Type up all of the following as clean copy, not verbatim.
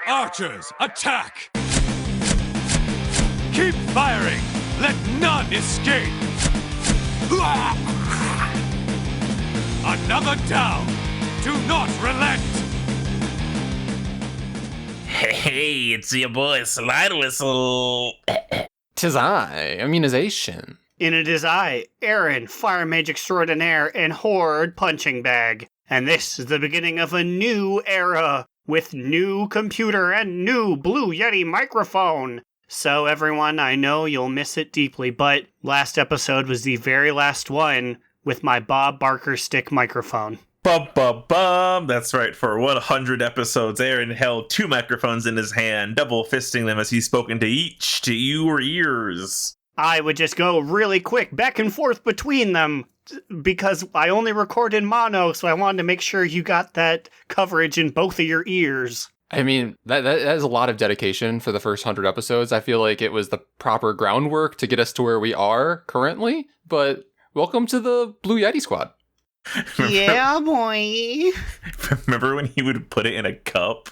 Archers, attack! Keep firing! Let none escape! Another down! Do not relent! Hey, it's your boy Slidewhistle. 'Tis I, Immunization. And it is I, Aaron, Fire Mage Extraordinaire and Horde Punching Bag. And this is the beginning of a new era with new computer and new Blue Yeti microphone. So everyone, I know you'll miss it deeply, but last episode was the very last one with my Bob Barker stick microphone. Bum. That's right. For 100 episodes, Aaron held 2 microphones in his hand, double fisting them as he spoke into each to your ears. I would just go really quick back and forth between them because I only record in mono, so I wanted to make sure you got that coverage in both of your ears. I mean, that is a lot of dedication for the first 100 episodes. I feel like it was the proper groundwork to get us to where we are currently, but welcome to the Blue Yeti squad. Yeah, boy. Remember when he would put it in a cup?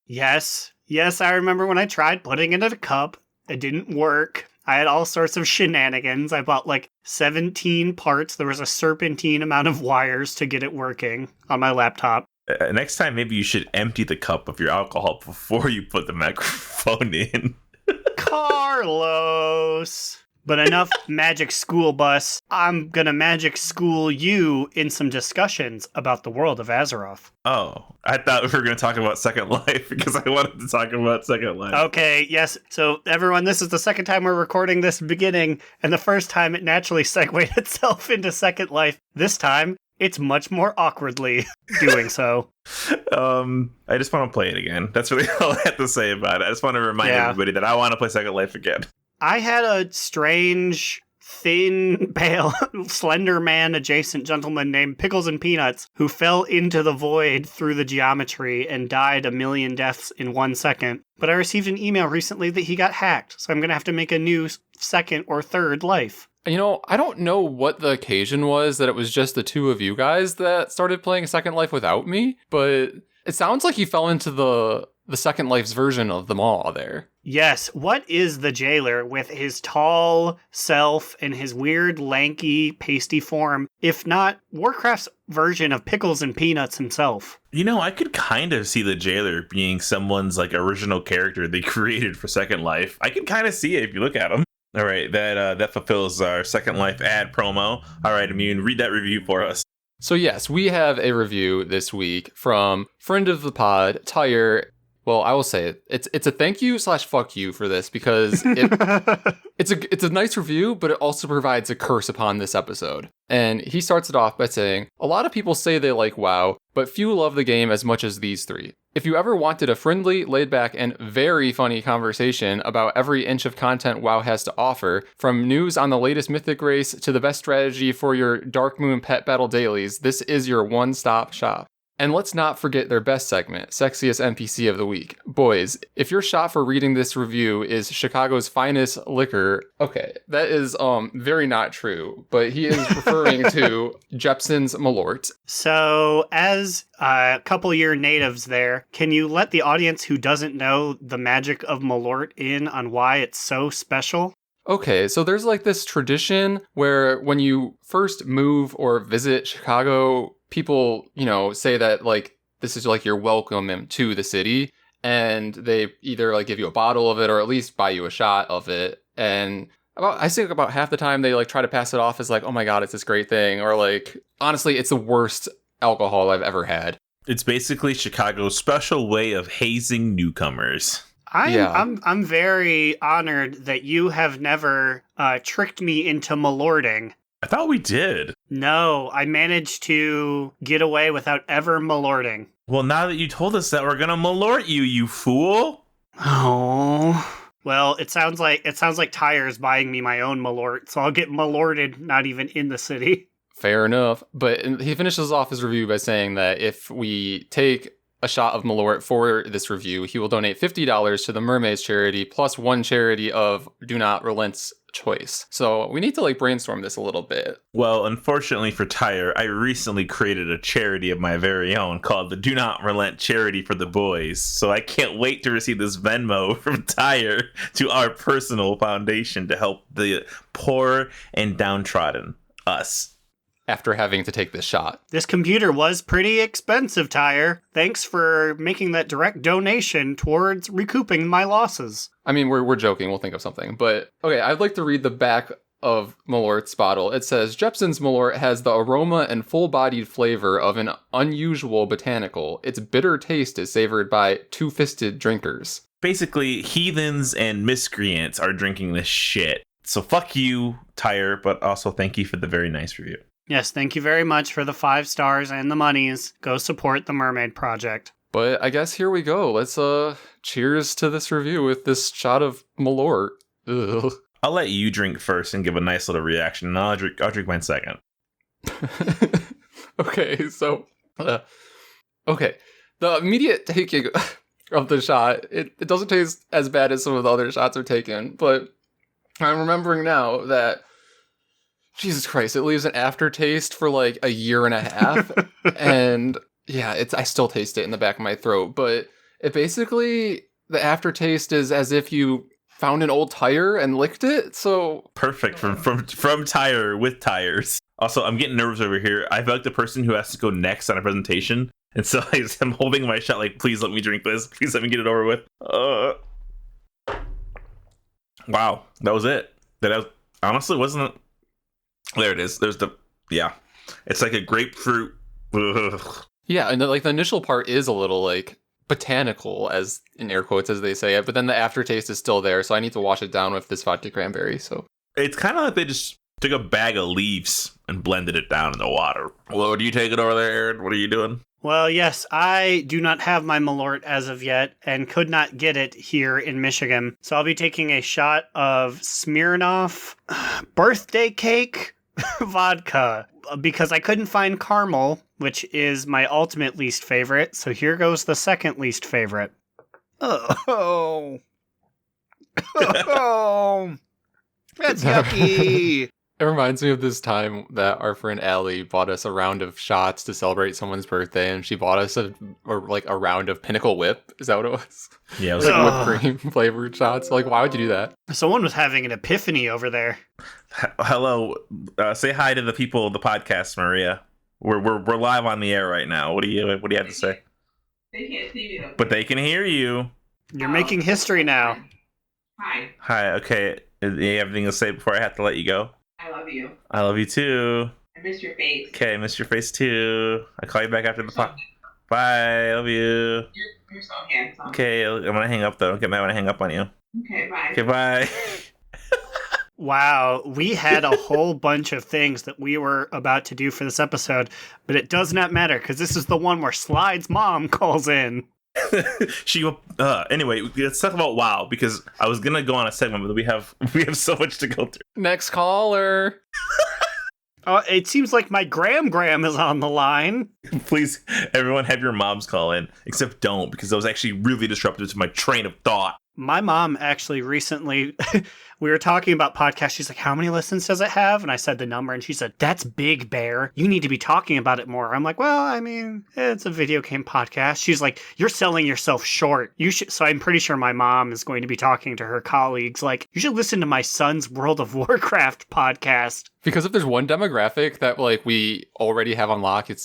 Yes, I remember when I tried putting it in a cup. It didn't work. I had all sorts of shenanigans. I bought like 17 parts. There was a serpentine amount of wires to get it working on my laptop. Next time, maybe you should empty the cup of your alcohol before you put the microphone in. Carlos! But enough magic school bus. I'm gonna magic school you in some discussions about the world of Azeroth. Oh, I thought we were going to talk about Second Life because I wanted to talk about Second Life. Okay, yes. So everyone, this is the second time we're recording this beginning, and the first time it naturally segued itself into Second Life. This time, it's much more awkwardly doing so. I just want to play it again. That's really all I have to say about it. I just want to remind everybody that I want to play Second Life again. I had a strange, thin, pale, slender man adjacent gentleman named Pickles and Peanuts who fell into the void through the geometry and died a million deaths in 1 second. But I received an email recently that he got hacked, so I'm going to have to make a new second or third life. You know, I don't know what the occasion was that it was just the two of you guys that started playing Second Life without me, but it sounds like you fell into the Second Life's version of them all there. Yes, what is the jailer with his tall self and his weird, lanky, pasty form, if not Warcraft's version of Pickles and Peanuts himself? You know, I could kind of see the jailer being someone's like original character they created for Second Life. I can kind of see it if you look at him. All right, that fulfills our Second Life ad promo. All right, Immune, read that review for us. So yes, we have a review this week from friend of the pod, Tyre. Well, I will say it. It's a thank you / fuck you for this because it's a nice review, but it also provides a curse upon this episode. And he starts it off by saying, a lot of people say they like WoW, but few love the game as much as these three. If you ever wanted a friendly, laid back, and very funny conversation about every inch of content WoW has to offer, from news on the latest mythic race to the best strategy for your Dark Moon pet battle dailies, this is your one-stop shop. And let's not forget their best segment, Sexiest NPC of the Week. Boys, if your shot for reading this review is Chicago's finest liquor, okay, that is very not true, but he is referring to Jepson's Malort. So, as a couple-year natives there, can you let the audience who doesn't know the magic of Malort in on why it's so special? Okay, so there's like this tradition where when you first move or visit Chicago, people, say that like this is like your welcome to the city, and they either like give you a bottle of it or at least buy you a shot of it. And I think about half the time they like try to pass it off as like, oh my God, it's this great thing. Or like, honestly, it's the worst alcohol I've ever had. It's basically Chicago's special way of hazing newcomers. I'm very honored that you have never tricked me into malorting. I thought we did. No, I managed to get away without ever malorting. Well, now that you told us that, we're gonna malort you, you fool. Oh. Well, it sounds like Tyre's buying me my own malort, so I'll get malorted not even in the city. Fair enough. But he finishes off his review by saying that if we take a shot of Malort for this review, he will donate $50 to the Mermaids charity plus one charity of Do Not Relent's choice. So we need to brainstorm this a little bit. Well, unfortunately for Tyre, I recently created a charity of my very own called the Do Not Relent Charity for the Boys. So I can't wait to receive this Venmo from Tyre to our personal foundation to help the poor and downtrodden, us. After having to take this shot. This computer was pretty expensive, Tyre. Thanks for making that direct donation towards recouping my losses. I mean, we're joking. We'll think of something. But, okay, I'd like to read the back of Malort's bottle. It says, Jepson's Malort has the aroma and full-bodied flavor of an unusual botanical. Its bitter taste is savored by two-fisted drinkers. Basically, heathens and miscreants are drinking this shit. So fuck you, Tyre, but also thank you for the very nice review. Yes, thank you very much for the 5 stars and the monies. Go support the Mermaid Project. But I guess here we go. Let's cheers to this review with this shot of Malort. Ugh. I'll let you drink first and give a nice little reaction, and I'll drink mine second. Okay, so okay. The immediate taking of the shot, it doesn't taste as bad as some of the other shots are taken, but I'm remembering now that Jesus Christ, it leaves an aftertaste for a year and a half. And yeah, I still taste it in the back of my throat. But it basically, the aftertaste is as if you found an old tire and licked it. So perfect from Tyre with tires. Also, I'm getting nervous over here. I feel like the person who has to go next on a presentation. And so I'm holding my shot please let me drink this. Please let me get it over with. Wow, that was it. Honestly wasn't... There it is. It's like a grapefruit. Ugh. Yeah, and the initial part is a little botanical, as in air quotes as they say it, but then the aftertaste is still there, so I need to wash it down with this vodka cranberry. So it's kind of like they just took a bag of leaves and blended it down in the water. Well, do you take it over there, Aaron? What are you doing? Well, yes, I do not have my Malort as of yet and could not get it here in Michigan. So I'll be taking a shot of Smirnoff birthday cake vodka because I couldn't find caramel, which is my ultimate least favorite. So here goes the second least favorite. Oh, that's yucky. It reminds me of this time that our friend Allie bought us a round of shots to celebrate someone's birthday, and she bought us a round of Pinnacle Whip. Is that what it was? Yeah, it was whipped cream flavored shots. Why would you do that? Someone was having an epiphany over there. Hello, say hi to the people of the podcast, Maria. We're live on the air right now. What do you have to say? They can't see me though. But they can hear you. You're making history now. Hi. Okay. You have anything to say before I have to let you go? I love you. I love you too. I miss your face. Okay, I miss your face too. I'll call you back after the pod. Bye. I love you. You're so handsome. Okay, I'm gonna hang up though. Don't get mad when I hang up on you. Okay, bye. Okay, bye. Wow, we had a whole bunch of things that we were about to do for this episode, but it does not matter because this is the one where Slide's mom calls in. Anyway, let's talk about WoW because I was gonna go on a segment, but we have so much to go through. Next caller. It seems like my Gram is on the line. Please, everyone, have your moms call in, except don't, because that was actually really disruptive to my train of thought. My mom actually recently, we were talking about podcasts. She's like, how many listens does it have? And I said the number, and she said, that's big, Bear. You need to be talking about it more. I'm like, well, I mean, it's a video game podcast. She's like, you're selling yourself short. You should. So I'm pretty sure my mom is going to be talking to her colleagues like, you should listen to my son's World of Warcraft podcast. Because if there's one demographic that we already have on lock, it's,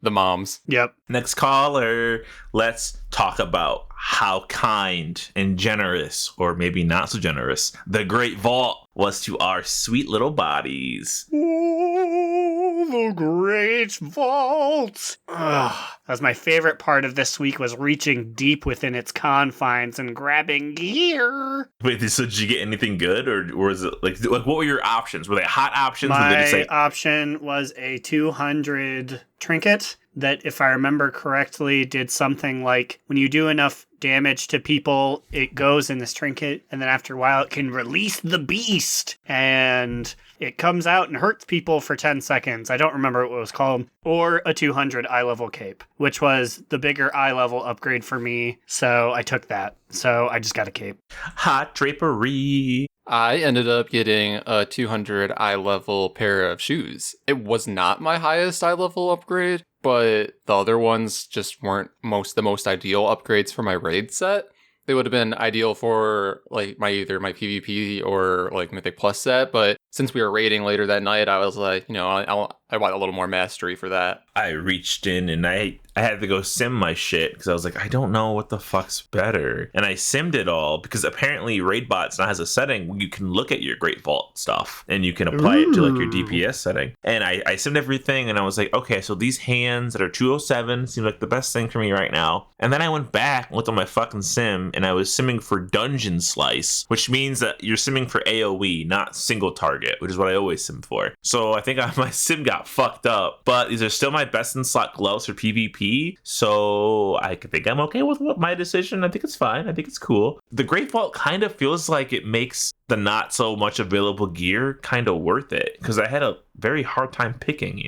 the moms. Yep. Next caller, let's talk about how kind and generous, or maybe not so generous, the Great Vault was to our sweet little bodies. Oh, the Great Vault. That was my favorite part of this week, was reaching deep within its confines and grabbing gear. Wait, so did you get anything good, or was it what were your options? Were they hot options? My option was a 200 trinket, that, if I remember correctly, did something like when you do enough damage to people, it goes in this trinket, and then after a while it can release the beast, and it comes out and hurts people for 10 seconds. I don't remember what it was called. Or a 200 eye level cape, which was the bigger eye level upgrade for me, so I took that. So I just got a cape. Hot drapery. I ended up getting a 200 eye level pair of shoes. It was not my highest eye level upgrade, but the other ones just weren't the most ideal upgrades for my raid set. They would have been ideal for like either my PvP or like Mythic Plus set, but since we were raiding later that night, I was like, I want a little more mastery for that. I reached in and I had to go sim my shit because I was like, I don't know what the fuck's better. And I simmed it all because apparently Raidbots now has a setting where you can look at your Great Vault stuff and you can apply it to like your DPS setting. And I simmed everything and I was like, okay, so these hands that are 207 seem like the best thing for me right now. And then I went back and looked at my fucking sim and I was simming for Dungeon Slice, which means that you're simming for AoE, not single target, which is what I always sim for. So I think my sim got fucked up, but these are still my best in slot gloves for PvP. So I think I'm okay with my decision. I think it's fine. I think it's cool. The Great Vault kind of feels like it makes the not so much available gear kind of worth it because I had a very hard time picking,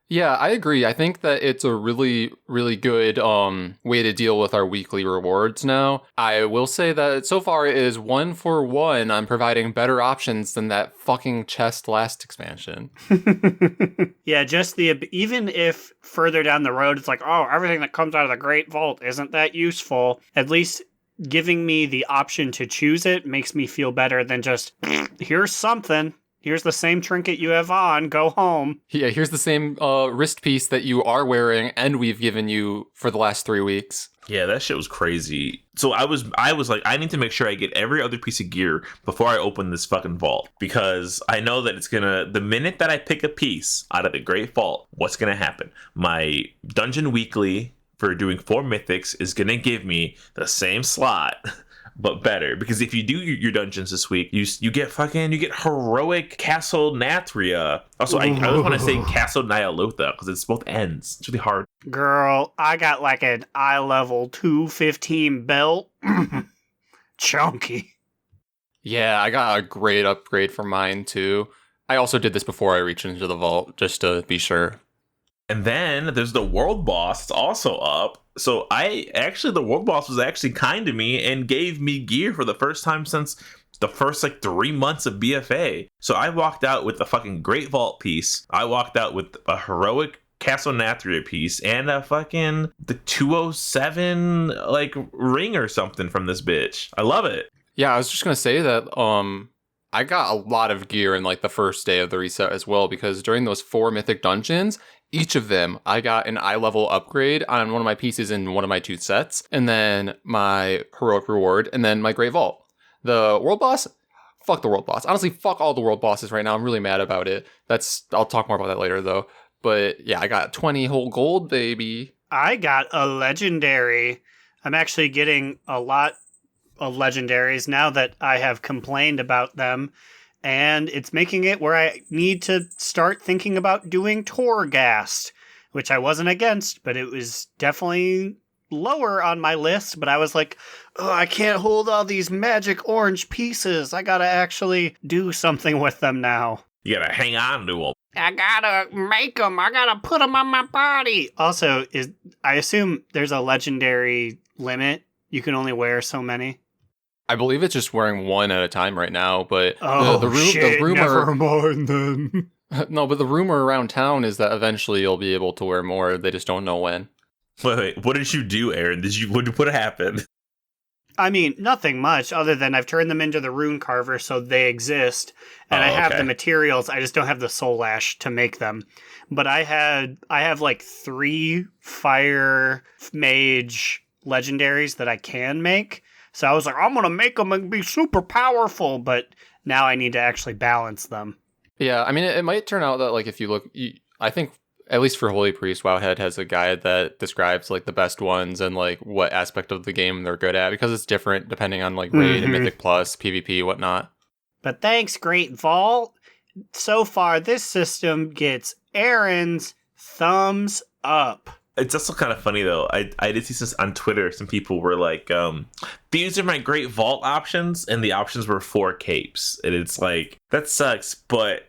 Yeah, I agree. I think that it's a really, really good way to deal with our weekly rewards now. I will say that so far it is 1-for-1 on providing better options than that fucking chest last expansion. Yeah, even if further down the road it's like, oh, everything that comes out of the Great Vault isn't that useful, at least giving me the option to choose it makes me feel better than just, here's something. Here's the same trinket you have on. Go home. Yeah, here's the same wrist piece that you are wearing and we've given you for the last 3 weeks. Yeah, that shit was crazy. So I was like, I need to make sure I get every other piece of gear before I open this fucking vault. Because I know that the minute that I pick a piece out of the Great Vault, what's gonna happen? My Dungeon Weekly for doing 4 mythics is gonna give me the same slot but better, because if you do your dungeons this week, you get heroic Castle Nathria. Also, I always want to say Castle Nyalotha because it's both ends. It's really hard. Girl, I got like an eye level 215 belt. Chunky. Yeah, I got a great upgrade for mine too. I also did this before I reached into the vault, just to be sure. And then there's the world boss. It's also up. So the world boss was actually kind to me and gave me gear for the first time since the first 3 months of BFA. So I walked out with the fucking Great Vault piece. I walked out with a heroic Castle Nathria piece and the 207 ring or something from this bitch. I love it. Yeah, I was just gonna say that I got a lot of gear in the first day of the reset as well, because during those 4 mythic dungeons, each of them, I got an eye level upgrade on one of my pieces in one of my 2 sets, and then my heroic reward, and then my Great Vault. The world boss, fuck the world boss. Honestly, fuck all the world bosses right now. I'm really mad about it. I'll talk more about that later though. But yeah, I got 20 whole gold, baby. I got a legendary. I'm actually getting a lot of legendaries now that I have complained about them. And it's making it where I need to start thinking about doing Torghast, which I wasn't against, but it was definitely lower on my list. But I was like, oh, I can't hold all these magic orange pieces. I gotta actually do something with them now. You gotta hang on to them. I gotta make them. I gotta put them on my body. Also, I assume there's a legendary limit. You can only wear so many. I believe it's just wearing 1 at a time right now, but the rumor... Never mind then. No, but the rumor around town is that eventually you'll be able to wear more. They just don't know when. Wait, what did you do, Aaron? What happened? I mean, nothing much other than I've turned them into the rune carver, so they exist, and I have the materials. I just don't have the soul ash to make them. But I have 3 fire mage legendaries that I can make. So I was like, I'm going to make them and be super powerful, but now I need to actually balance them. Yeah, I mean, it might turn out that, if you look, I think, at least for Holy Priest, Wowhead has a guide that describes, the best ones and, what aspect of the game they're good at, because it's different depending on, Raid and Mythic Plus, PvP, whatnot. But thanks, Great Vault. So far, this system gets Aaron's thumbs up. It's also kind of funny though. I did see this on Twitter. Some people were like, "These are my great vault options," and the options were 4 capes, and it's like that sucks. But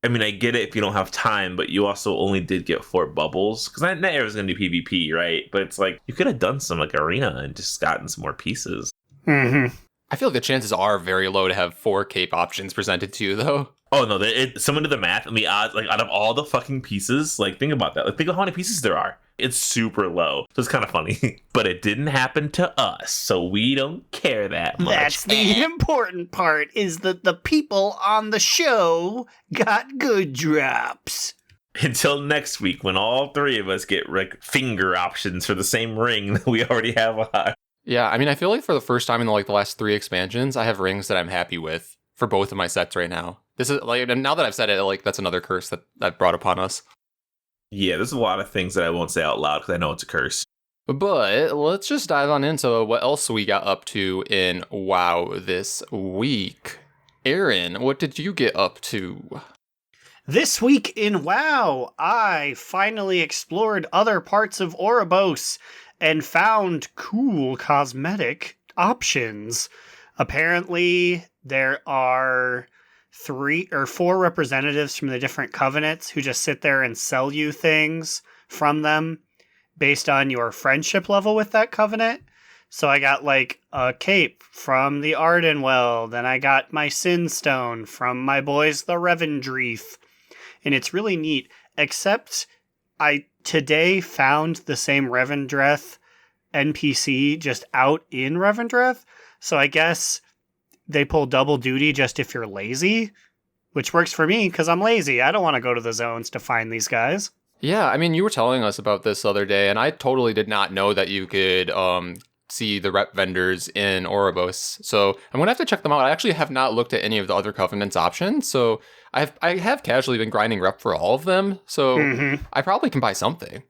I mean, I get it if you don't have time, but you also only did get 4 bubbles because not everyone's gonna do PvP, right? But it's like you could have done some like arena and just gotten some more pieces. Mm-hmm. I feel like the chances are very low to have 4 cape options presented to you, though. Oh no, someone did the math and the odds, like out of all the fucking pieces, like think about that. Like think of how many pieces there are. It's super low. So it's kind of funny. But it didn't happen to us, so we don't care that much. That's the important part, is that the people on the show got good drops. Until next week when all 3 of us get like finger options for the same ring that we already have on. Yeah, I mean, I feel like for the first time in the last 3 expansions, I have rings that I'm happy with for both of my sets right now. This is like, and now that I've said it, like that's another curse that brought upon us. Yeah, there's a lot of things that I won't say out loud because I know it's a curse. But let's just dive on into what else we got up to in WoW this week. Aaron, what did you get up to? This week in WoW, I finally explored other parts of Oribos and found cool cosmetic options. Apparently, there are 3 or 4 representatives from the different covenants who just sit there and sell you things from them based on your friendship level with that covenant. So I got like a cape from the Ardenweld, and I got my Sin Stone from my boys the Revendreath. And it's really neat, except I today found the same Revendreth NPC just out in Revendreth. So I guess they pull double duty just if you're lazy, which works for me because I'm lazy. I don't want to go to the zones to find these guys. Yeah, I mean, you were telling us about this the other day, and I totally did not know that you could see the rep vendors in Oribos. So I'm going to have to check them out. I actually have not looked at any of the other Covenants options, so I have casually been grinding rep for all of them, so I probably can buy something.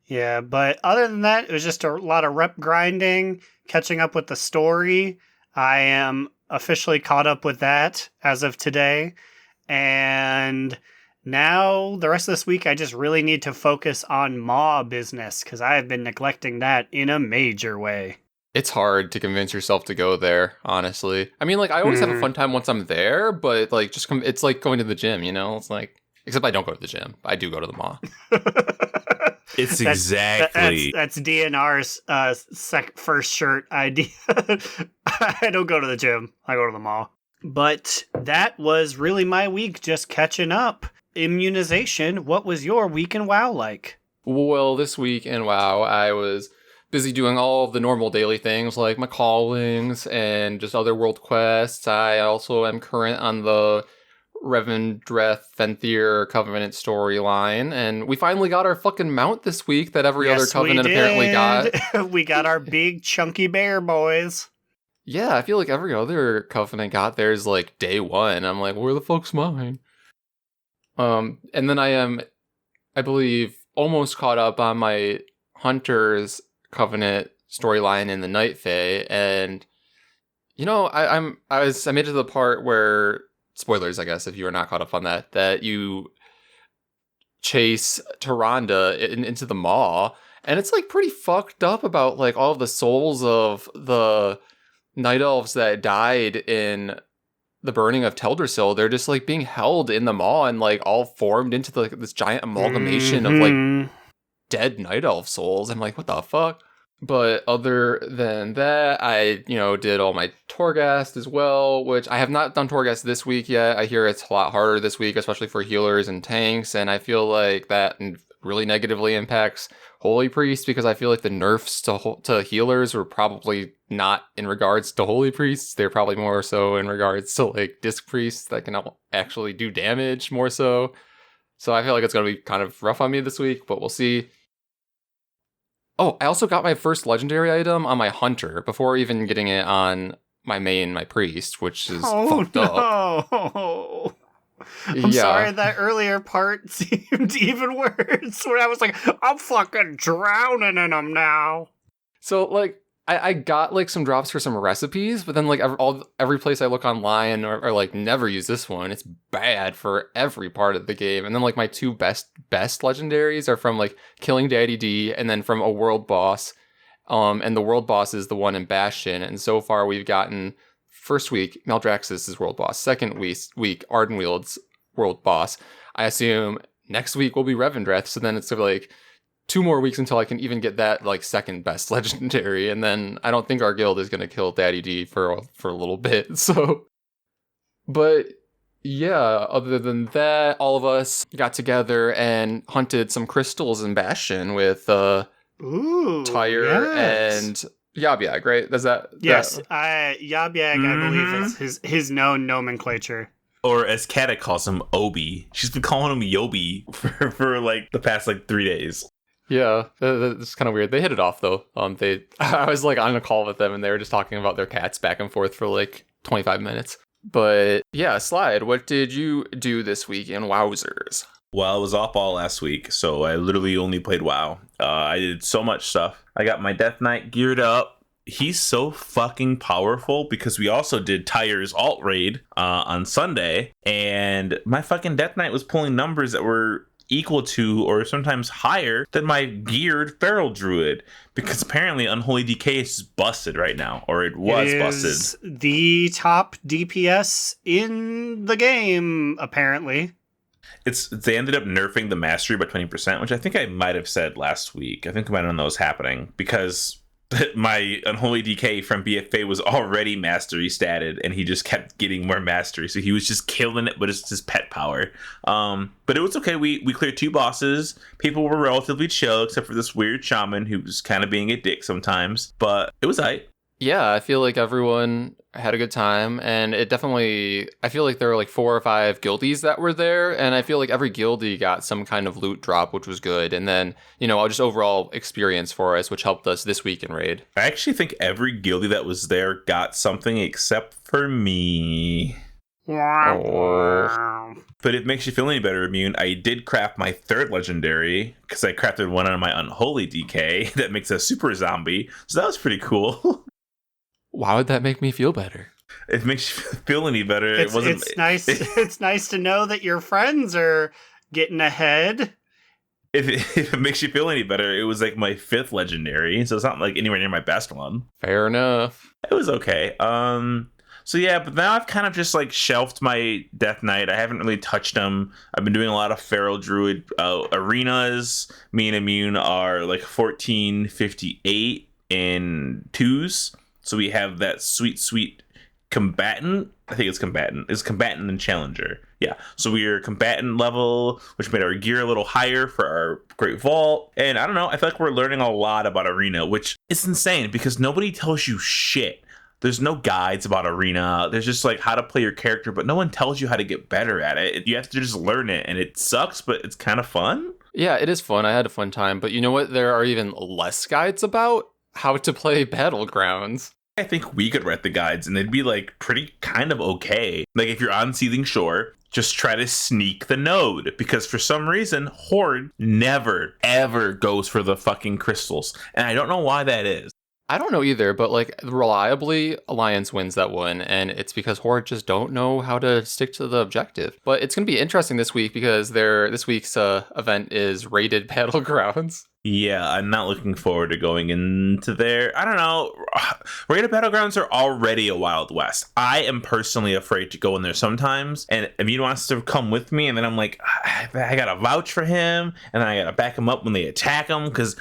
Yeah, but other than that, it was just a lot of rep grinding, catching up with the story. I am officially caught up with that as of today. And now the rest of this week, I just really need to focus on Maw business because I have been neglecting that in a major way. It's hard to convince yourself to go there, honestly. I mean, like, I always have a fun time once I'm there, but, like, it's like going to the gym, you know? It's like, except I don't go to the gym. I do go to the Maw. It's That's DNR's first shirt idea. I don't go to the gym. I go to the mall. But that was really my week, just catching up. Immunization, what was your week in WoW like? Well, this week in WoW, I was busy doing all of the normal daily things, like my callings and just other world quests. I also am current on the Revendreth Fenthir Covenant storyline, and we finally got our fucking mount this week that every other Covenant apparently got. We got our big chunky bear boys. Yeah, I feel like every other Covenant got theirs like day 1. I'm like, where the fuck's mine? And then I am, I believe, almost caught up on my Hunter's Covenant storyline in the Night Fae, and you know, I made it to the part where, spoilers, I guess, if you are not caught up on that you chase Tyrande into the Maw, and it's like pretty fucked up about like all of the souls of the Night Elves that died in the burning of Teldrassil. They're just like being held in the Maw and like all formed into this giant amalgamation of like dead Night Elf souls. I'm like, what the fuck? But other than that, I, did all my Torghast as well, which I have not done Torghast this week yet. I hear it's a lot harder this week, especially for healers and tanks, and I feel like that really negatively impacts Holy Priest, because I feel like the nerfs to healers were probably not in regards to Holy Priests. They're probably more so in regards to like Disc Priests that can actually do damage more so. So I feel like it's going to be kind of rough on me this week, but we'll see. Oh, I also got my first legendary item on my Hunter before even getting it on my main, my Priest, which is fucked up. No. I'm sorry, that earlier part seemed even worse, where I was like, I'm fucking drowning in them now. So, like, I got like some drops for some recipes, but then like every place I look online or like never use this one. It's bad for every part of the game. And then like my two best legendaries are from like killing Daddy D and then from a world boss. And the world boss is the one in Bastion. And so far we've gotten first week Maldraxxus is world boss. Second week Ardenwield's world boss. I assume next week will be Revendreth. So then it's sort of like 2 more weeks until I can even get that like second best legendary, and then I don't think our guild is gonna kill Daddy D for a little bit. So, but yeah, other than that, all of us got together and hunted some crystals in Bastion with Tyre and Yab-Yag, right? Does that? Yes, Yab-Yag, I believe is his known nomenclature. Or as Kata calls him, Obi. She's been calling him Yobi for like the past like 3 days. Yeah, it's kind of weird. They hit it off though. I was like on a call with them and they were just talking about their cats back and forth for like 25 minutes. But yeah, Slide, what did you do this week in Wowzers? Well, I was off all last week, so I literally only played WoW. I did so much stuff. I got my Death Knight geared up. He's so fucking powerful because we also did Tyre's alt raid on Sunday, and my fucking Death Knight was pulling numbers that were equal to or sometimes higher than my geared feral druid, because apparently Unholy DK is busted right now, or it was busted. The top DPS in the game, apparently. They ended up nerfing the mastery by 20%, which I think I might have said last week. I think I might have known that was happening because my Unholy DK from BFA was already mastery statted, and he just kept getting more mastery, so he was just killing it, but it's just pet power. But it was okay. We cleared 2 bosses. People were relatively chill, except for this weird shaman who was kind of being a dick sometimes, but it was aight. Yeah, I feel like everyone had a good time, and I feel like there were like 4 or 5 guildies that were there, and I feel like every guildie got some kind of loot drop, which was good, and then, just overall experience for us, which helped us this week in Raid. I actually think every guildie that was there got something except for me. Oh. But it makes you feel any better, Immune. I did craft my 3rd legendary, because I crafted one on my Unholy DK that makes a super zombie, so that was pretty cool. Why would that make me feel better? It makes you feel any better. It's nice. It's nice to know that your friends are getting ahead. If it makes you feel any better, it was like my 5th legendary, so it's not like anywhere near my best one. Fair enough. It was okay. So yeah, but now I've kind of just like shelved my Death Knight. I haven't really touched them. I've been doing a lot of Feral Druid arenas. Me and Immune are like 1458 in 2s. So we have that sweet combatant. I think it's combatant. It's combatant and challenger. Yeah. So we are combatant level, which made our gear a little higher for our Great Vault. And I don't know, I feel like we're learning a lot about Arena, which is insane because nobody tells you shit. There's no guides about Arena. There's just like how to play your character, but no one tells you how to get better at it. You have to just learn it, and it sucks, but it's kind of fun. Yeah, it is fun. I had a fun time. But you know what? There are even less guides about how to play Battlegrounds. I think we could write the guides and they'd be like pretty kind of okay. Like if you're on Seething Shore, just try to sneak the node, because for some reason Horde never ever goes for the fucking crystals, and I don't know why that is. I don't know either, but like reliably Alliance wins that one, and it's because Horde just don't know how to stick to the objective. But it's going to be interesting this week because this week's event is Raided Battlegrounds. Yeah, I'm not looking forward to going into there. I don't know. Raided Battlegrounds are already a Wild West. I am personally afraid to go in there sometimes. And Immune wants to come with me, and then I'm like, I gotta vouch for him, and then I gotta back him up when they attack him, because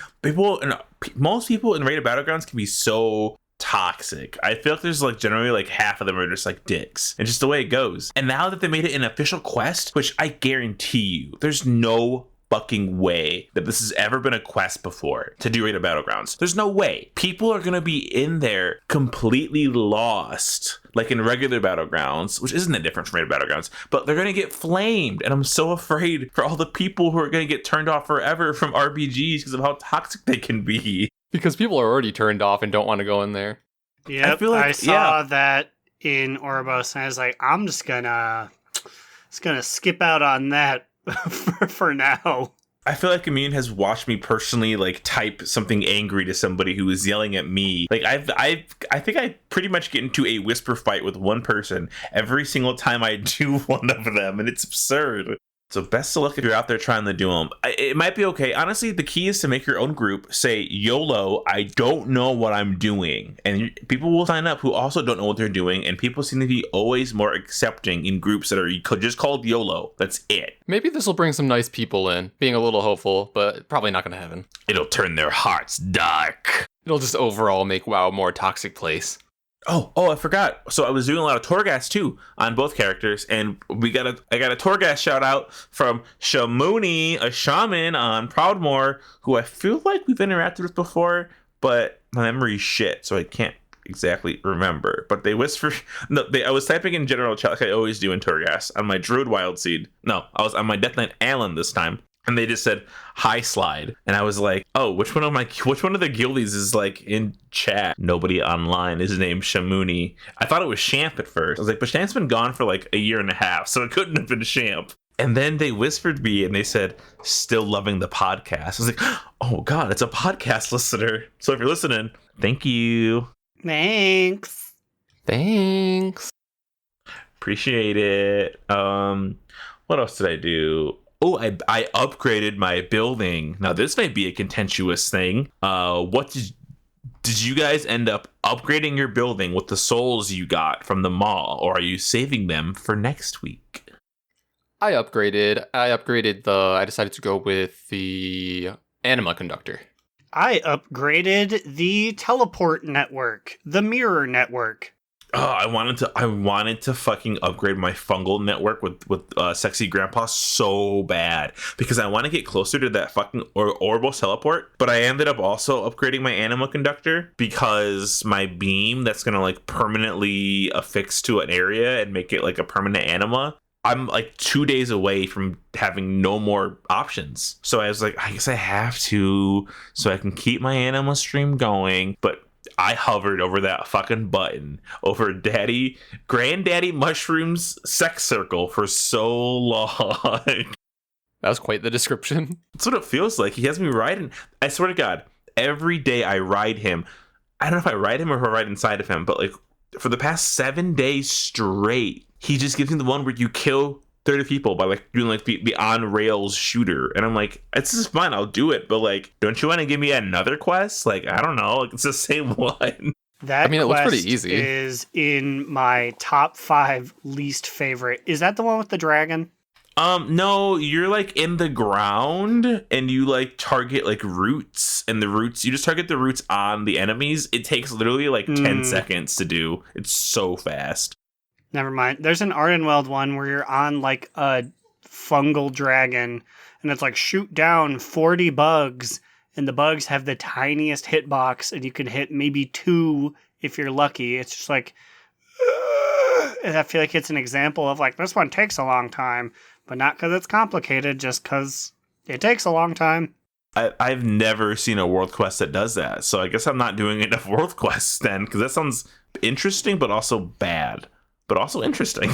most people in Raided Battlegrounds can be so toxic. I feel like there's like generally like half of them are just like dicks, and just the way it goes. And now that they made it an official quest, which I guarantee you, there's no fucking way that this has ever been a quest before to do Raided Battlegrounds. There's no way. People are gonna be in there completely lost, like in regular Battlegrounds, which isn't that different from Raided Battlegrounds, but they're gonna get flamed, and I'm so afraid for all the people who are gonna get turned off forever from RPGs because of how toxic they can be. Because people are already turned off and don't want to go in there. Yep, I saw that in Orbos, and I was like, I'm just gonna skip out on that for now. I feel like Immune has watched me personally like type something angry to somebody who is yelling at me. Like I think I pretty much get into a whisper fight with one person every single time I do one of them, and it's absurd. So best of luck if you're out there trying to do them. It might be okay. Honestly, the key is to make your own group. Say, YOLO, I don't know what I'm doing. And people will sign up who also don't know what they're doing. And people seem to be always more accepting in groups that are just called YOLO. That's it. Maybe this will bring some nice people in, being a little hopeful, but probably not going to happen. It'll turn their hearts dark. It'll just overall make WoW a more toxic place. Oh, I forgot. So I was doing a lot of Torghast too on both characters, and I got a Torghast shout out from Shamuni, a shaman on Proudmoore, who I feel like we've interacted with before, but my memory's shit, so I can't exactly remember. But they whisper. No, I was typing in general chat like I always do in Torghast on my Druid Wild Seed. No, I was on my Death Knight Alan this time. And they just said, "Hi, Slide." And I was like, oh, which one of the guildies is like in chat? Nobody online is named Shamuni. I thought it was Champ at first. I was like, but Champ's been gone for like a year and a half, so it couldn't have been Champ. And then they whispered me and they said, "Still loving the podcast." I was like, oh God, it's a podcast listener. So if you're listening, thank you. Thanks. Appreciate it. What else did I do? Oh, I upgraded my building. Now, this may be a contentious thing. What did you guys end up upgrading your building with the souls you got from the mall, or are you saving them for next week? I upgraded. I decided to go with the Anima Conductor. I upgraded the teleport network, the mirror network. Oh, I wanted to fucking upgrade my fungal network with Sexy Grandpa so bad because I want to get closer to that fucking Orbital teleport. But I ended up also upgrading my Anima Conductor because my beam that's gonna like permanently affix to an area and make it like a permanent anima. I'm like 2 days away from having no more options. So I was like, I guess I have to so I can keep my anima stream going, but I hovered over that fucking button over Granddaddy Mushroom's sex circle for so long. That was quite the description. That's what it feels like. He has me riding. I swear to God, every day I ride him. I don't know if I ride him or if I ride inside of him, but like for the past 7 days straight, he just gives me the one where you kill 30 people by like doing like the on rails shooter, and I'm like, it's just fine, I'll do it, but like, don't you want to give me another quest? Like, I don't know, like it's the same one. That it looks quest pretty easy. Is in my top 5 least favorite. Is that the one with the dragon? No, you're like in the ground and you like target like roots, and the roots, you just target the roots on the enemies. It takes literally like 10 seconds to do. It's so fast. Never mind. There's an Ardenweld one where you're on like a fungal dragon and it's like shoot down 40 bugs and the bugs have the tiniest hitbox and you can hit maybe 2 if you're lucky. It's just like, and I feel like it's an example of like, this one takes a long time, but not because it's complicated, just because it takes a long time. I've never seen a world quest that does that. So I guess I'm not doing enough world quests then, because that sounds interesting, but also bad. But also interesting.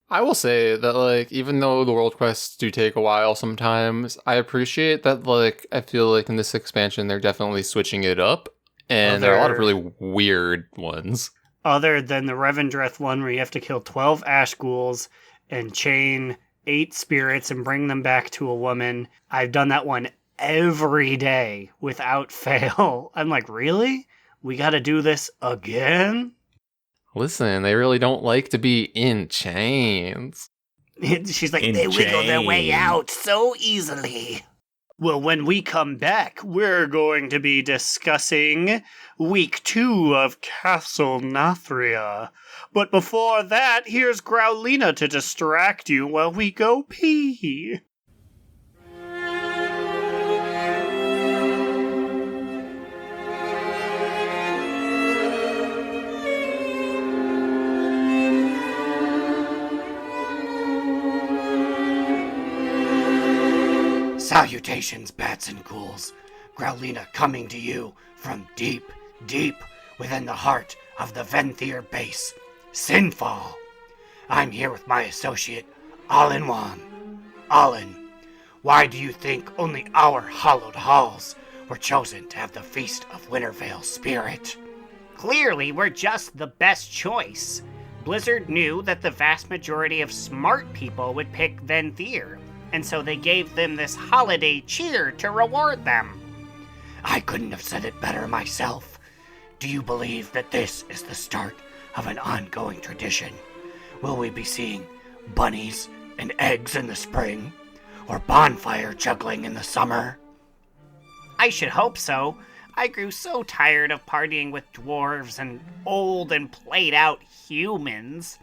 I will say that, like, even though the world quests do take a while sometimes, I appreciate that, like, I feel like in this expansion, they're definitely switching it up. And there are a lot of really weird ones. Other than the Revendreth one where you have to kill 12 Ash Ghouls and chain 8 spirits and bring them back to a woman. I've done that one every day without fail. I'm like, really? We gotta do this again? Listen, they really don't like to be in chains. She's like, they wiggle their way out so easily. Well, when we come back, we're going to be discussing Week 2 of Castle Nathria. But before that, here's Growliina to distract you while we go pee. Salutations, bats and ghouls. Growliina coming to you from deep, deep within the heart of the Venthyr base, Sinfall. I'm here with my associate, All-in-One. Allin, Why do you think only our hallowed halls were chosen to have the Feast of Wintervale's spirit? Clearly, we're just the best choice. Blizzard knew that the vast majority of smart people would pick Venthyr, and so they gave them this holiday cheer to reward them. I couldn't have said it better myself. Do you believe that this is the start of an ongoing tradition? Will we be seeing bunnies and eggs in the spring? Or bonfire juggling in the summer? I should hope so. I grew so tired of partying with dwarves and old and played-out humans.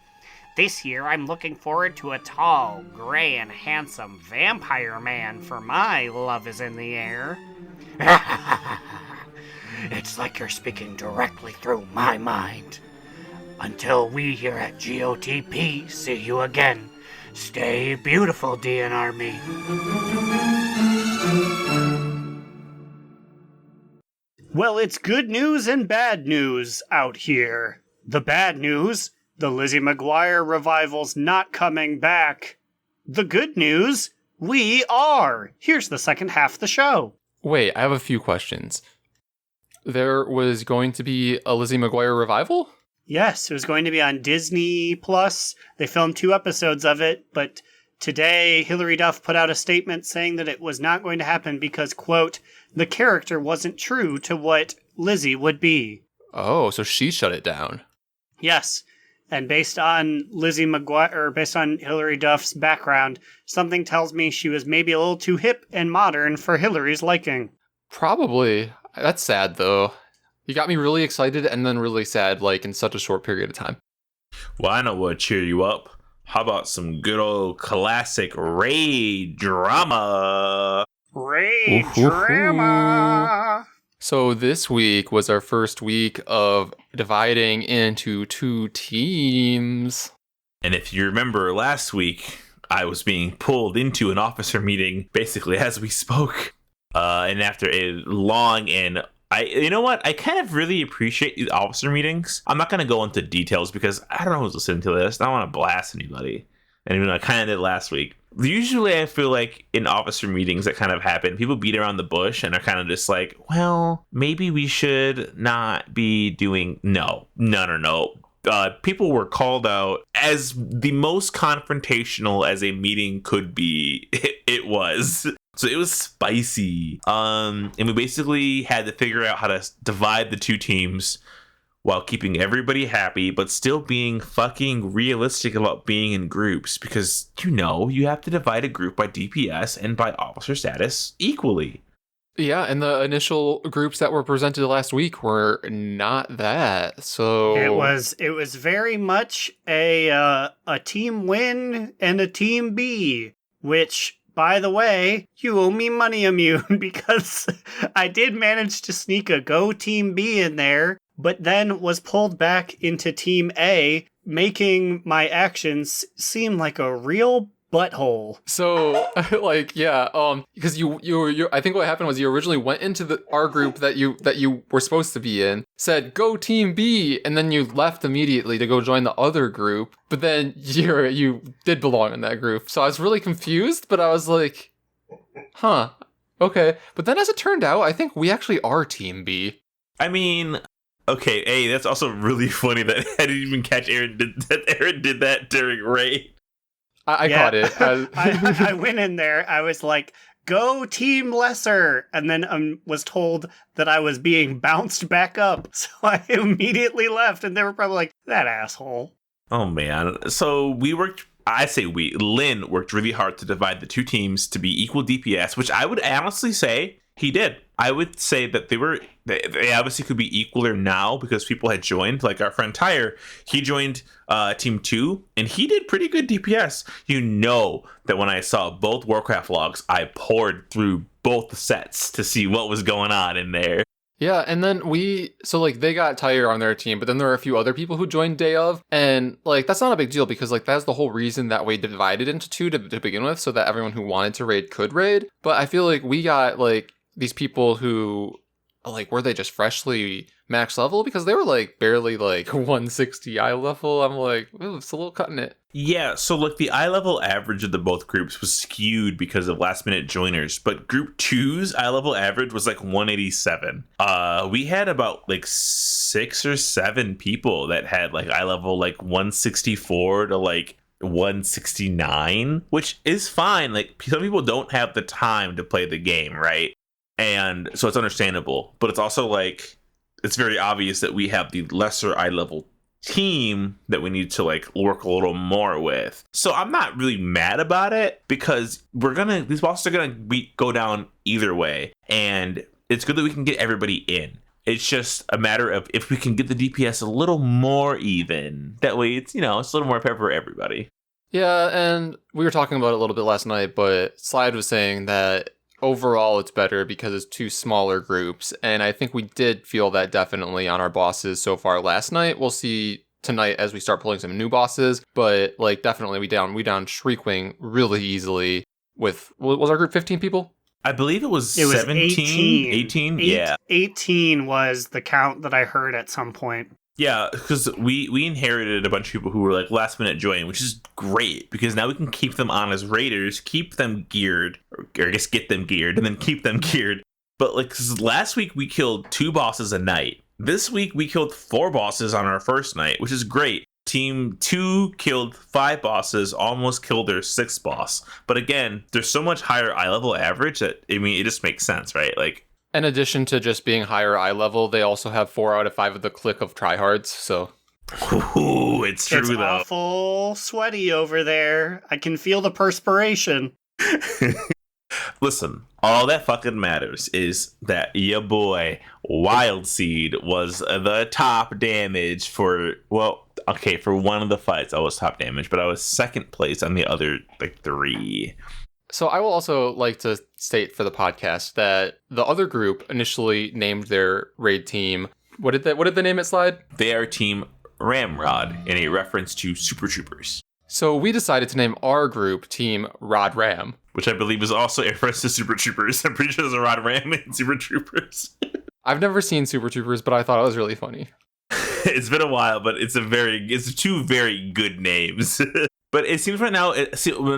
This year, I'm looking forward to a tall, gray, and handsome vampire man for my love is in the air. It's like you're speaking directly through my mind. Until we here at GOTP see you again, stay beautiful, DN Army. Well, it's good news and bad news out here. The bad news, the Lizzie McGuire revival's not coming back. The good news, we are. Here's the second half of the show. Wait, I have a few questions. There was going to be a Lizzie McGuire revival? Yes, it was going to be on Disney Plus. They filmed 2 episodes of it, but today Hilary Duff put out a statement saying that it was not going to happen because, quote, the character wasn't true to what Lizzie would be. Oh, so she shut it down. Yes, and based on Lizzie McGuire, or based on Hilary Duff's background, something tells me she was maybe a little too hip and modern for Hilary's liking. Probably. That's sad, though. You got me really excited and then really sad, like, in such a short period of time. Well, I know what cheer you up. How about some good old classic raid drama? Raid drama! So this week was our first week of dividing into 2 teams. And if you remember last week, I was being pulled into an officer meeting basically as we spoke. And after a long and you know what? I kind of really appreciate these officer meetings. I'm not going to go into details because I don't know who's listening to this. I don't want to blast anybody. And even though I kind of did last week. Usually I feel like in officer meetings that kind of happen, people beat around the bush and are kind of just like, well, maybe we should not be doing... No. People were called out as the most confrontational as a meeting could be. It was. So it was spicy. And we basically had to figure out how to divide the 2 teams while keeping everybody happy, but still being fucking realistic about being in groups. Because, you have to divide a group by DPS and by officer status equally. Yeah, and the initial groups that were presented last week were not that. So it was very much a team win and a team B, which, by the way, you owe me money, Immune, because I did manage to sneak a Go Team B in there, but then was pulled back into Team A, making my actions seem like a real butthole. So, because you I think what happened was you originally went into our group that you were supposed to be in, said go Team B, and then you left immediately to go join the other group. But then you did belong in that group, so I was really confused. But I was like, huh, okay. But then as it turned out, I think we actually are Team B. I mean, okay, hey, that's also really funny that I didn't even catch Aaron did that during raid. I caught it. I went in there. I was like, go Team Lesser. And then was told that I was being bounced back up. So I immediately left. And they were probably like, that asshole. Oh, man. So Lynn worked really hard to divide the 2 teams to be equal DPS, which I would honestly say he did. I would say that they obviously could be equaler now because people had joined. Like our friend Tyre, he joined Team 2, and he did pretty good DPS. You know that when I saw both Warcraft logs, I poured through both the sets to see what was going on in there. Yeah, and then they got Tyre on their team, but then there are a few other people who joined day of, and that's not a big deal because that's the whole reason that we divided into 2 to begin with, so that everyone who wanted to raid could raid. But I feel like we got these people who like, were they just freshly max level? Because they were like barely like 160 eye level. I'm like, ooh, it's a little cutting it. Yeah, so like the eye level average of the both groups was skewed because of last minute joiners, but group 2's eye level average was like 187. We had about like 6 or 7 people that had like eye level like 164 to like 169, which is fine. Like some people don't have the time to play the game, right? And so it's understandable, but it's also like it's very obvious that we have the lesser eye level team that we need to like work a little more with. So I'm not really mad about it because these bosses are gonna go down either way, and it's good that we can get everybody in. It's just a matter of if we can get the DPS a little more even. That way it's it's a little more fair for everybody. Yeah, and we were talking about it a little bit last night, but Slide was saying that overall it's better because it's 2 smaller groups, and I think we did feel that definitely on our bosses so far last night. We'll see tonight as we start pulling some new bosses, but like definitely we down Shriekwing really easily with, was our group 15 people? I believe it was 17, 18. Yeah. 18 was the count that I heard at some point. Yeah, because we inherited a bunch of people who were like last minute join, which is great because now we can keep them on as raiders, keep them geared, or I guess get them geared and then keep them geared. But like 'cause last week we killed 2 bosses a night. This week we killed 4 bosses on our first night, which is great. Team 2 killed 5 bosses, almost killed their 6th boss. But again, there's so much higher eye level average that it just makes sense, right? Like, in addition to just being higher eye level, they also have 4 out of 5 of the click of tryhards, so. Ooh, it's true It's though. awful sweaty over there. I can feel the perspiration. Listen, all that fucking matters is that your boy Wild Seed was the top damage for one of the fights. I was top damage, but I was second place on the other like 3. So I will also like to state for the podcast that the other group initially named their raid team. What did they name it, Slide? They are Team Ramrod in a reference to Super Troopers, So we decided to name our group Team Rod Ram. which I believe is also a reference to Super Troopers. I'm pretty sure there's a Rod Ram in Super Troopers. I've never seen Super Troopers, but I thought it was really funny. It's been a while, but it's 2 very good names. But it seems right now,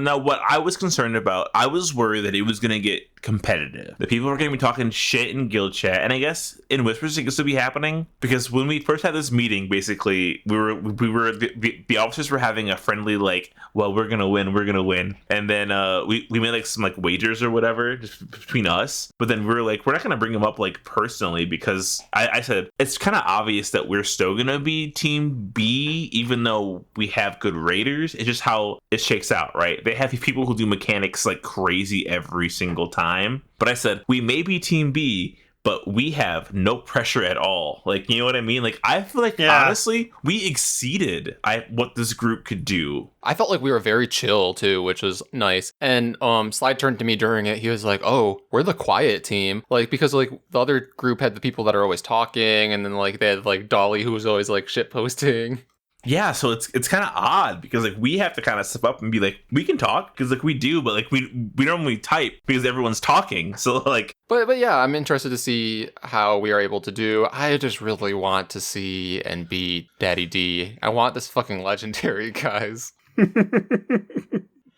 now what I was concerned about, I was worried that it was going to get competitive. The people were going to be talking shit in guild chat, and I guess in whispers it used to be happening because when we first had this meeting, basically the officers were having a friendly like, well, we're gonna win, and then we made like some like wagers or whatever just between us. But then we were like, we're not gonna bring them up like personally because I said it's kind of obvious that we're still gonna be Team B even though we have good raiders. It's just how it shakes out, right? They have people who do mechanics like crazy every single time. But I said, we may be Team B, but we have no pressure at all. Like, you know what I mean? Like, I feel like, honestly, we exceeded what this group could do. I felt like we were very chill, too, which was nice. And Slide turned to me during it. He was like, oh, we're the quiet team. Like, because, like, the other group had the people that are always talking. And then, like, they had, like, Dolly, who was always, like, shit posting. Yeah, so it's kind of odd because like we have to kind of step up and be like, we can talk because like we do, but like we normally type because everyone's talking. So like, but yeah, I'm interested to see how we are able to do. I just really want to see and beat Daddy D. I want this fucking legendary, guys.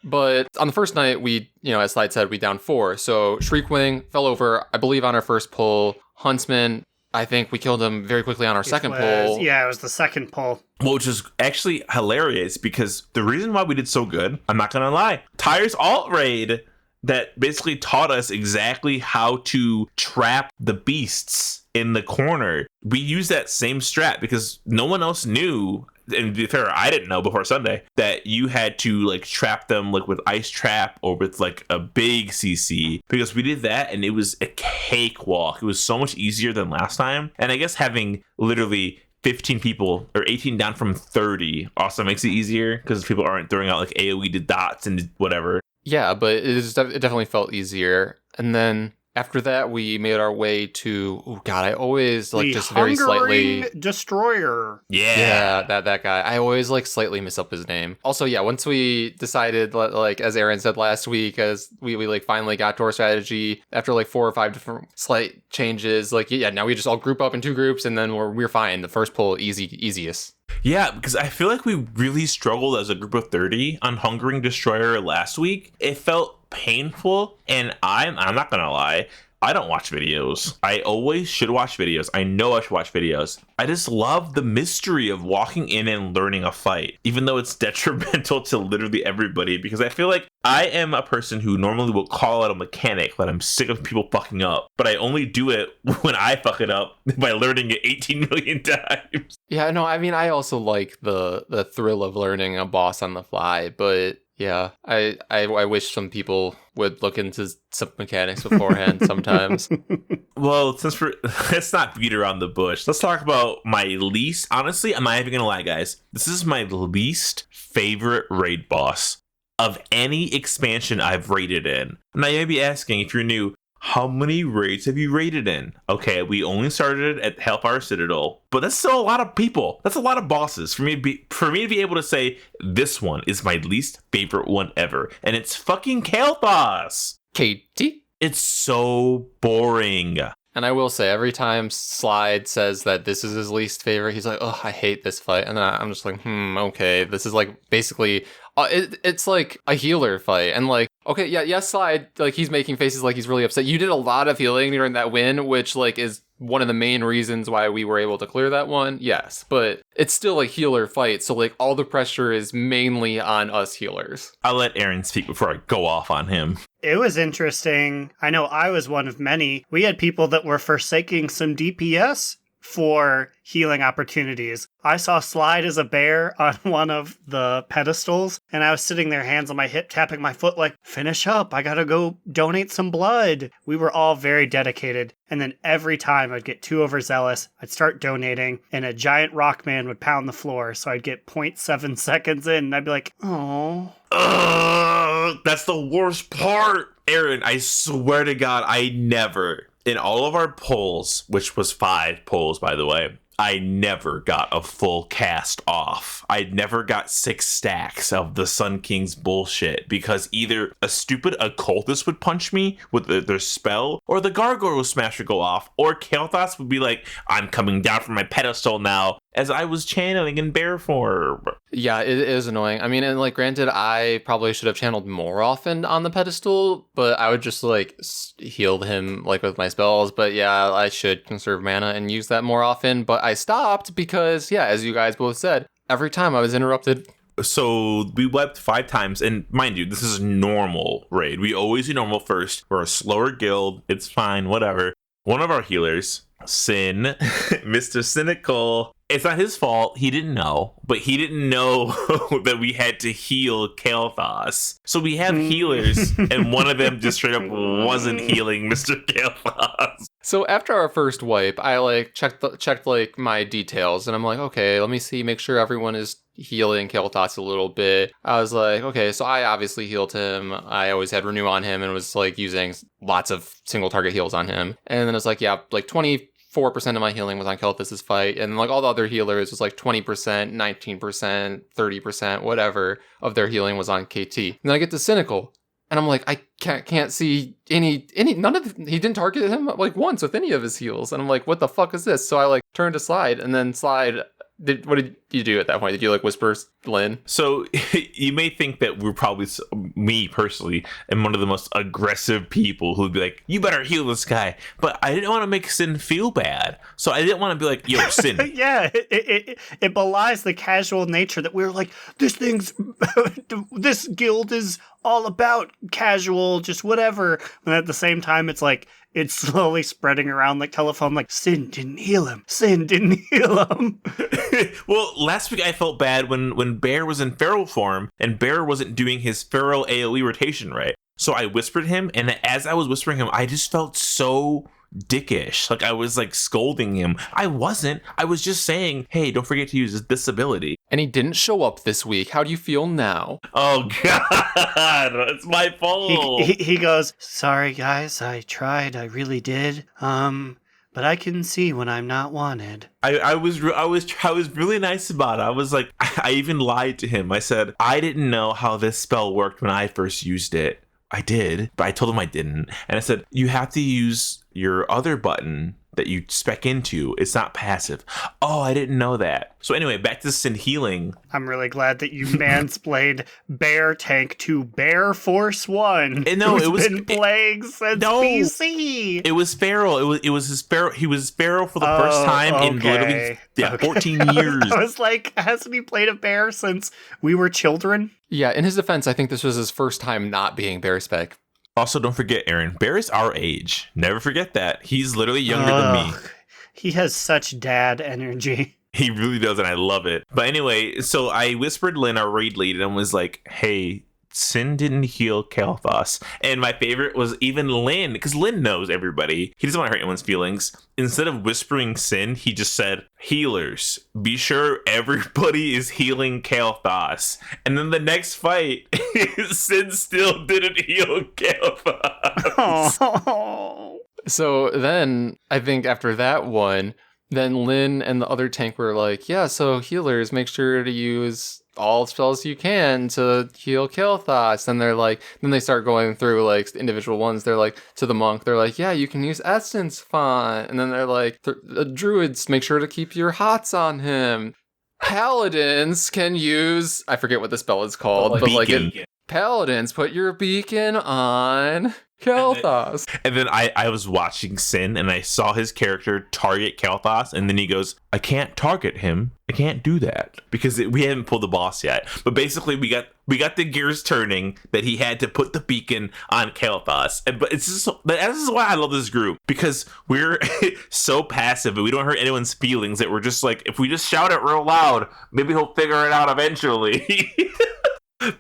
But on the first night, we, as Slide said, we downed 4. So Shriekwing fell over, I believe, on our first pull. Huntsman, I think we killed him very quickly on our second pull. Yeah, it was the second pull. Which is actually hilarious because the reason why we did so good, I'm not going to lie, Tyre's alt raid that basically taught us exactly how to trap the beasts in the corner. We used that same strat because no one else knew, and to be fair, I didn't know before Sunday, that you had to like trap them like with ice trap or with like a big CC, because we did that and it was a cakewalk. It was so much easier than last time. And I guess having literally 15 people or 18 down from 30 also makes it easier because people aren't throwing out like AoE to dots and whatever. Yeah, but it definitely felt easier. And then After that, we made our way to, oh god, I always like the just very slightly. Hungering Destroyer. Yeah, that guy. I always like slightly mess up his name. Also, yeah, once we decided, like as Aaron said last week, as we like finally got to our strategy after like 4 or 5 different slight changes, like yeah, now we just all group up in 2 groups and then we're fine. The first pull, easiest. Yeah, because I feel like we really struggled as a group of 30 on Hungering Destroyer last week. It felt painful, and I'm not gonna lie, I don't watch videos. I always should watch videos. I know I should watch videos. I just love the mystery of walking in and learning a fight, even though it's detrimental to literally everybody, because I feel like I am a person who normally will call out a mechanic that I'm sick of people fucking up, but I only do it when I fuck it up by learning it 18 million times. Yeah, no, I mean, I also like the thrill of learning a boss on the fly, but yeah, I wish some people would look into some mechanics beforehand sometimes. Well, let's not beat around the bush. Let's talk about my least, honestly, I'm not even gonna lie, guys. This is my least favorite raid boss of any expansion I've raided in. Now you may be asking, if you're new, how many raids have you raided in? Okay, we only started at Hellfire Citadel, but that's still a lot of people. That's a lot of bosses for me to be able to say this one is my least favorite one ever, and it's fucking Kael'thas. Katie? It's so boring. And I will say, every time Slide says that this is his least favorite, he's like, oh, I hate this fight. And I'm just like, okay. This is like basically, it's like a healer fight. And like, okay, yeah, Slide, like he's making faces like he's really upset. You did a lot of healing during that win, which like is one of the main reasons why we were able to clear that one. Yes, but it's still a healer fight. So like all the pressure is mainly on us healers. I'll let Aaron speak before I go off on him. It was interesting. I know I was one of many. We had people that were forsaking some DPS for healing opportunities. I saw Slide as a bear on one of the pedestals, and I was sitting there, hands on my hip, tapping my foot like, finish up, I gotta go donate some blood. We were all very dedicated, and then every time I'd get too overzealous, I'd start donating, and a giant rock man would pound the floor, so I'd get 0.7 seconds in, and I'd be like, oh. That's the worst part. Aaron, I swear to God, I never, in all of our polls, which was 5 polls, by the way, I never got a full cast off. I never got 6 stacks of the Sun King's bullshit because either a stupid occultist would punch me with their spell, or the gargoyle smash would go off, or Kael'thas would be like, I'm coming down from my pedestal now, as I was channeling in bear form. Yeah, it is annoying. I mean, and like, granted, I probably should have channeled more often on the pedestal, but I would just like heal him like with my spells. But yeah, I should conserve mana and use that more often. But I stopped because, yeah, as you guys both said, every time I was interrupted. So we wiped 5 times, and mind you, this is normal raid. We always do normal first. We're a slower guild. It's fine, whatever. One of our healers, Sin, Mr. Cynical, it's not his fault. He didn't know, but he didn't know that we had to heal Kael'thas. So we have healers, and one of them just straight up wasn't healing Mr. Kael'thas. So after our first wipe, I like checked like my details, and I'm like, okay, let me see, make sure everyone is healing Kael'thas a little bit. I was like, okay, so I obviously healed him. I always had Renew on him and was like using lots of single target heals on him. And then it's like, yeah, like 24% of my healing was on Kael'thas' fight, and like all the other healers was like 20%, 19%, 30%, whatever of their healing was on KT. And then I get to Cynical, and I'm like, I can't see any none of he didn't target him like once with any of his heals, and I'm like, what the fuck is this? So I like turned to Slide, and then Slide, what did you do at that point? Did you like whisper Lynn? So you may think that we're probably, me personally, am one of the most aggressive people who'd be like, you better heal this guy. But I didn't want to make Sin feel bad. So I didn't want to be like, yo, Sin. Yeah, it belies the casual nature that we were like, this guild is all about casual, just whatever. And at the same time, it's like, it's slowly spreading around like telephone, like, Sin didn't heal him. Sin didn't heal him. Well, last week I felt bad when Bear was in feral form and Bear wasn't doing his feral AoE rotation right. So I whispered him, and as I was whispering him, I just felt so dickish. Like I was like scolding him. I wasn't. I was just saying, hey, don't forget to use this ability. And he didn't show up this week. How do you feel now? Oh God, it's my fault. He goes, sorry guys, I tried, I really did. But I can see when I'm not wanted. I was really nice about it. I was like, I even lied to him. I said, I didn't know how this spell worked when I first used it. I did, but I told him I didn't. And I said, you have to use your other button that you spec into. It's not passive. Oh, I didn't know that. So anyway, back to Sin Healing. I'm really glad that you mansplained Bear Tank to Bear Force 1. No, who's it was been playing since BC. It was Feral. It was his Feral. He was Feral for the first time in literally 14 years. I was like, hasn't he played a bear since we were children? Yeah, in his defense, I think this was his first time not being bear spec. Also, don't forget, Aaron, Bear is our age. Never forget that. He's literally younger than me. He has such dad energy. He really does, and I love it. But anyway, so I whispered Lynn, our raid lead, and was like, hey, Sin didn't heal Kalthos. And my favorite was even Lynn, because Lynn knows everybody. He doesn't want to hurt anyone's feelings. Instead of whispering Sin, he just said, healers, be sure everybody is healing Kalthos. And then the next fight, Sin still didn't heal Kalthos. Oh. So then, I think after that one, then Lynn and the other tank were like, yeah, so healers, make sure to use all spells you can to heal Kalthos. And they're like, then they start going through like individual ones. They're like, to the monk, they're like, yeah, you can use Essence Font. And then they're like, the druids, make sure to keep your hots on him. Paladins can use, I forget what the spell is called, but like paladins, put your beacon on Kalthos. And then I was watching Sin and I saw his character target Kalthos, and then he goes, I can't target him. I can't do that because we haven't pulled the boss yet. But basically we got the gears turning that he had to put the beacon on Kalthos. But it's just, this is why I love this group, because we're so passive and we don't hurt anyone's feelings that we're just like, if we just shout it real loud, maybe he'll figure it out eventually.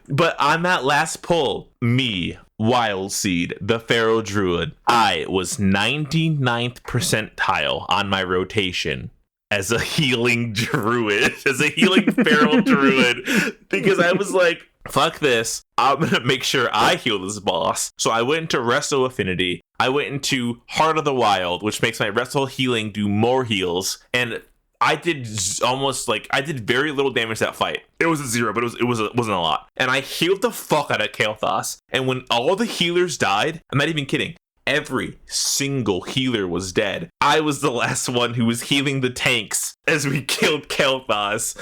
But on that last pull, me, Wild Seed, the Pharaoh Druid, I was 99th percentile on my rotation as a healing druid, as a healing feral druid, because I was like, fuck this, I'm gonna make sure I heal this boss. So I went into Resto Affinity, I went into Heart of the Wild, which makes my Resto healing do more heals, and I did very little damage that fight. It was a 0, but it wasn't a lot. And I healed the fuck out of Kalthos. And when all the healers died, I'm not even kidding, every single healer was dead. I was the last one who was healing the tanks as we killed Kalthos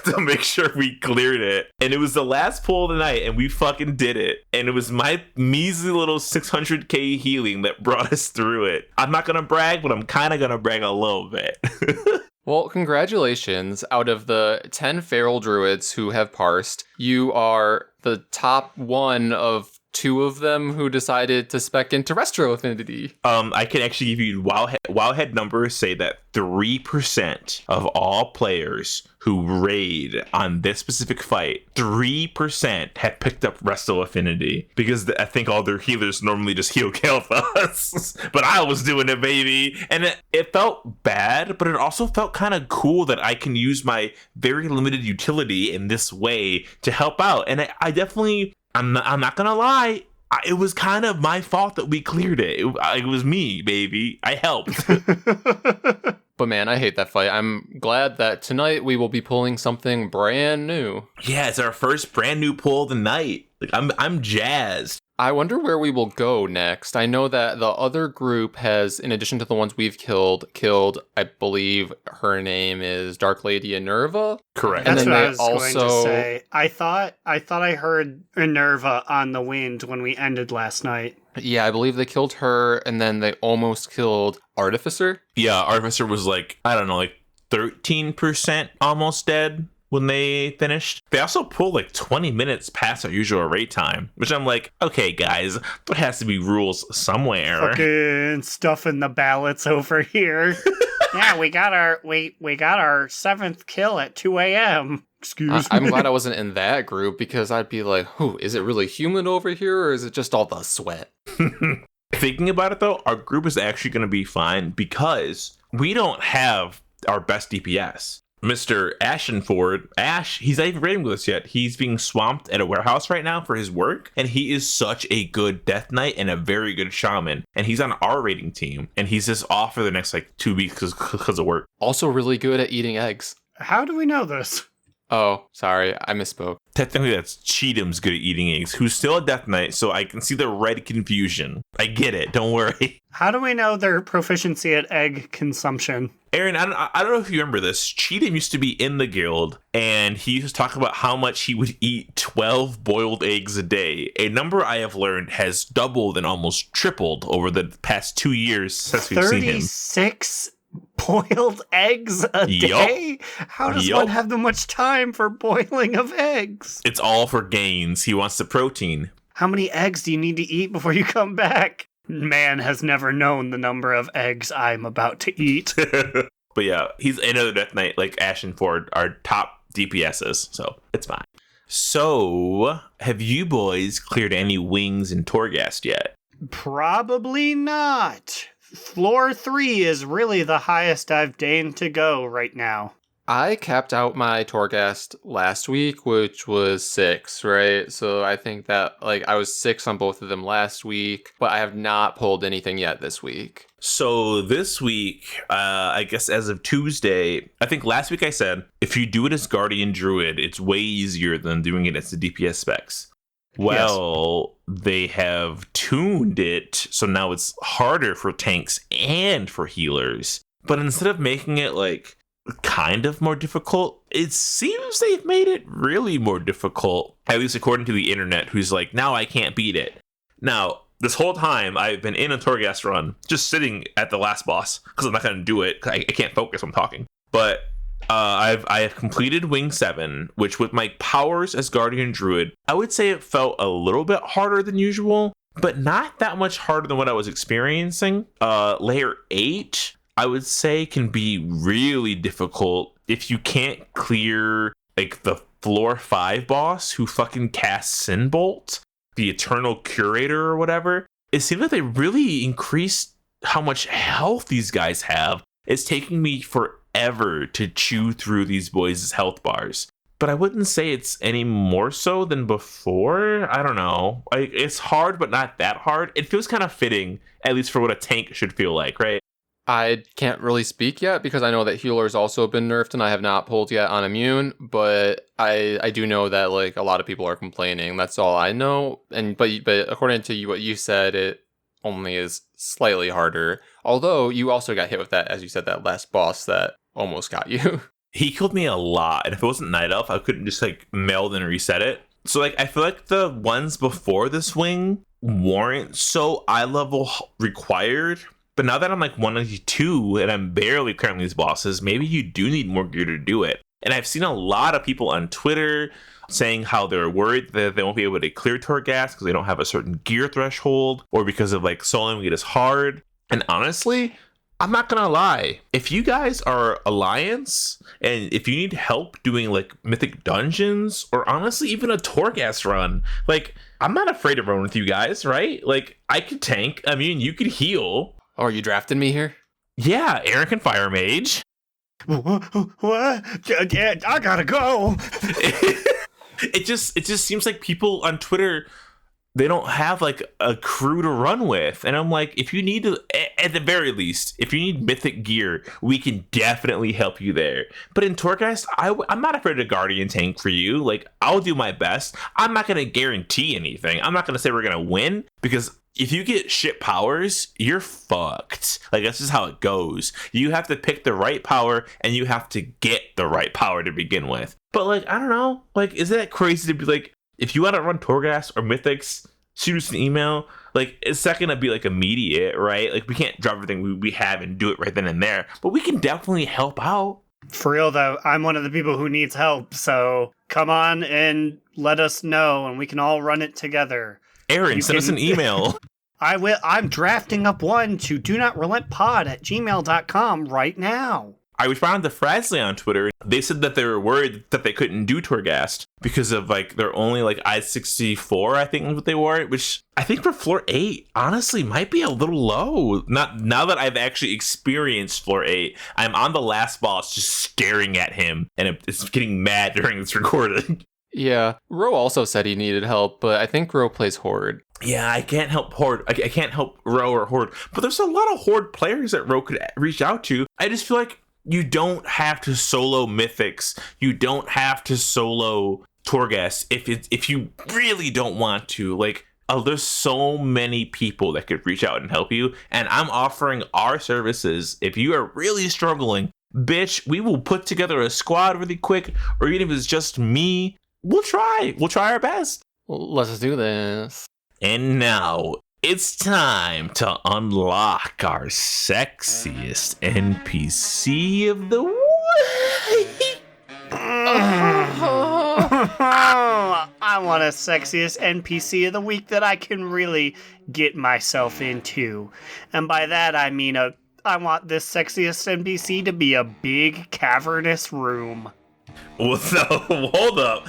to make sure we cleared it. And it was the last pull of the night, and we fucking did it. And it was my measly little 600k healing that brought us through it. I'm not gonna brag, but I'm kind of gonna brag a little bit. Well, congratulations. Out of the 10 feral druids who have parsed, you are the top one of 2 of them who decided to spec into Resto Affinity. I can actually give you wowhead numbers say that 3% of all players who raid on this specific fight, 3% have picked up Resto Affinity, because I think all their healers normally just heal Kalthos. But I was doing it, baby. And it felt bad, but it also felt kind of cool that I can use my very limited utility in this way to help out. And I definitely, I'm not gonna lie, it was kind of my fault that we cleared it. It was me, baby. I helped. But man, I hate that fight. I'm glad that tonight we will be pulling something brand new. Yeah, it's our first brand new pull of the night. Like I'm jazzed. I wonder where we will go next. I know that the other group has, in addition to the ones we've killed, I believe her name is Dark Lady Enerva. Correct. And That's then what they I was going to also- say. I thought I heard Enerva on the wind when we ended last night. Yeah, I believe they killed her, and then they almost killed Artificer. Yeah, Artificer was like, I don't know, like 13% almost dead when they finished. They also pulled like 20 minutes past our usual rate time, which I'm like, okay, guys, there has to be rules somewhere. Fucking stuffing the ballots over here. Yeah, we got our 7th kill at 2 a.m. Excuse me. I'm glad I wasn't in that group, because I'd be like, is it really humid over here, or is it just all the sweat? Thinking about it though, our group is actually going to be fine because we don't have our best DPS. Mr. Ashenford, he's not even raiding with us yet. He's being swamped at a warehouse right now for his work, and he is such a good Death Knight and a very good Shaman, and he's on our raiding team, and he's just off for the next 2 weeks because of work. Also really good at eating eggs. How do we know this? Oh, sorry, I misspoke. Technically, that's Cheatham's good at eating eggs, who's still a Death Knight, so I can see the red confusion. I get it, don't worry. How do we know their proficiency at egg consumption? Aaron, I don't know if you remember this. Cheatham used to be in the guild, and he used to talk about how much he would eat 12 boiled eggs a day. A number I have learned has doubled and almost tripled over the past 2 years since we've seen him. 36 boiled eggs a day? How does one have that much time for boiling of eggs? It's all for gains. He wants the protein. How many eggs do you need to eat before you come back? Man has never known the number of eggs I'm about to eat. But yeah, he's another Death Knight like Ashenford, our top DPSs, so it's fine. So, have you boys cleared any wings in Torghast yet? Probably not. Floor 3 is really the highest I've deigned to go right now. I capped out my Torghast last week, which was 6, right? So I think that, I was 6 on both of them last week, but I have not pulled anything yet this week. So this week, I guess as of Tuesday, I think last week I said, if you do it as Guardian Druid, it's way easier than doing it as the DPS specs. Well, They have tuned it, so now it's harder for tanks and for healers. But instead of making it, kind of more difficult, it seems they've made it really more difficult, at least according to the internet, who's like, now I can't beat it. Now, this whole time, I've been in a Torghast run, just sitting at the last boss, because I'm not going to do it, because I can't focus when I'm talking. But I have completed Wing 7, which with my powers as Guardian Druid, I would say it felt a little bit harder than usual, but not that much harder than what I was experiencing. Layer 8, I would say, can be really difficult if you can't clear the floor 5 boss who fucking casts Sinbolt, the Eternal Curator or whatever. It seems like they really increased how much health these guys have. It's taking me forever to chew through these boys' health bars. But I wouldn't say it's any more so than before. I don't know. It's hard, but not that hard. It feels kind of fitting, at least for what a tank should feel like, right? I can't really speak yet because I know that healer's also been nerfed and I have not pulled yet on immune, but I do know that a lot of people are complaining. That's all I know. But according to what you said, it only is slightly harder. Although you also got hit with that, as you said, that last boss that almost got you. He killed me a lot, and if it wasn't Night Elf, I couldn't just meld and reset it. So I feel like the ones before this wing weren't so eye level required. But now that I'm 192 and I'm barely clearing these bosses, maybe you do need more gear to do it. And I've seen a lot of people on Twitter saying how they're worried that they won't be able to clear Torghast because they don't have a certain gear threshold, or because of soloing it is hard. And honestly, I'm not gonna lie. If you guys are Alliance, and if you need help doing mythic dungeons, or honestly even a Torghast run, I'm not afraid to run with you guys, right? I could tank. I mean, you could heal. Oh, are you drafting me here? Yeah, Aaron can fire mage. What? Yeah, I gotta go. It just seems like people on Twitter, they don't have a crew to run with. And I'm if you need to, at the very least, if you need mythic gear, we can definitely help you there. But in Torghast, I'm not afraid to Guardian tank for you. I'll do my best. I'm not going to guarantee anything. I'm not going to say we're going to win, because if you get shit powers, you're fucked. That's just how it goes. You have to pick the right power, and you have to get the right power to begin with. But I don't know. Is that crazy to be if you want to run Torghast or Mythics, shoot us an email. It's not gonna be immediate, right? We can't drop everything we have and do it right then and there. But we can definitely help out. For real though, I'm one of the people who needs help. So come on and let us know, and we can all run it together. Aaron, send us an email. I will. I'm drafting up one to do not relent pod@gmail.com right now. I responded to Frasley on Twitter. They said that they were worried that they couldn't do Torghast because of like they're only like I-64, I think is what they were, which I think for floor 8 honestly might be a little low. Not now that I've actually experienced floor 8. I'm on the last boss just staring at him and it's getting mad during this recording. Yeah, Ro also said he needed help, but I think Ro plays Horde. Yeah, I can't help Horde. I can't help Ro or Horde, but there's a lot of Horde players that Ro could reach out to. I just feel like you don't have to solo Mythics. You don't have to solo Torghast if you really don't want to. Like, there's so many people that could reach out and help you, and I'm offering our services. If you are really struggling, bitch, we will put together a squad really quick, or even if it's just me, we'll try our best. Let's do this. And now it's time to unlock our sexiest NPC of the week. I want a sexiest NPC of the week that I can really get myself into. And by that I mean I want this sexiest NPC to be a big cavernous room. Well, so, hold up.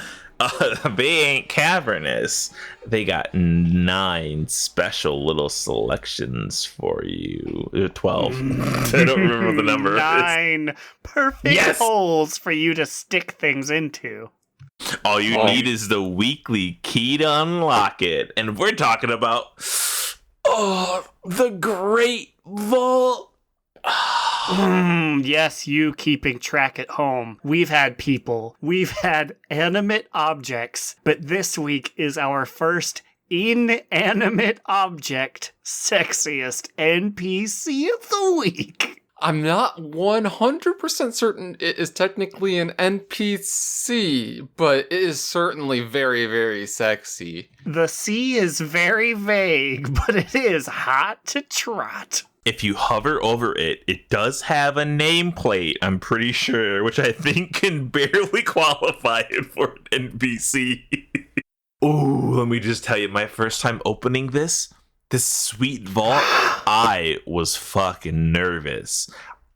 They ain't cavernous. They got 9 special little selections for you. 12. I don't remember the number. 9 perfect holes for you to stick things into. All you need is the weekly key to unlock it. And we're talking about the Great Vault. Yes, you keeping track at home. We've had people, we've had animate objects, but this week is our first inanimate object sexiest NPC of the week. I'm not 100% certain it is technically an NPC, but it is certainly very, very sexy. The C is very vague, but it is hot to trot. If you hover over it, it does have a nameplate, I'm pretty sure, which I think can barely qualify it for an NPC. Ooh, let me just tell you, my first time opening this sweet vault, I was fucking nervous.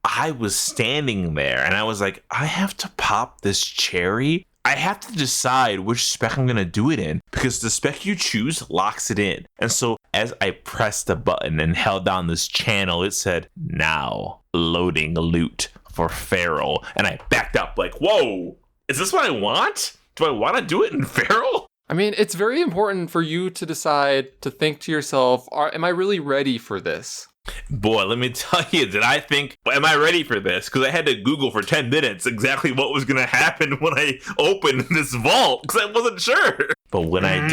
I was standing there and I was like, I have to pop this cherry. I have to decide which spec I'm going to do it in because the spec you choose locks it in. And so as I pressed the button and held down this channel, it said, now loading loot for Feral. And I backed up like, whoa, is this what I want? Do I want to do it in Feral? I mean, it's very important for you to decide to think to yourself, am I really ready for this? Boy, let me tell you, am I ready for this? Because I had to Google for 10 minutes exactly what was going to happen when I opened this vault, because I wasn't sure. But when I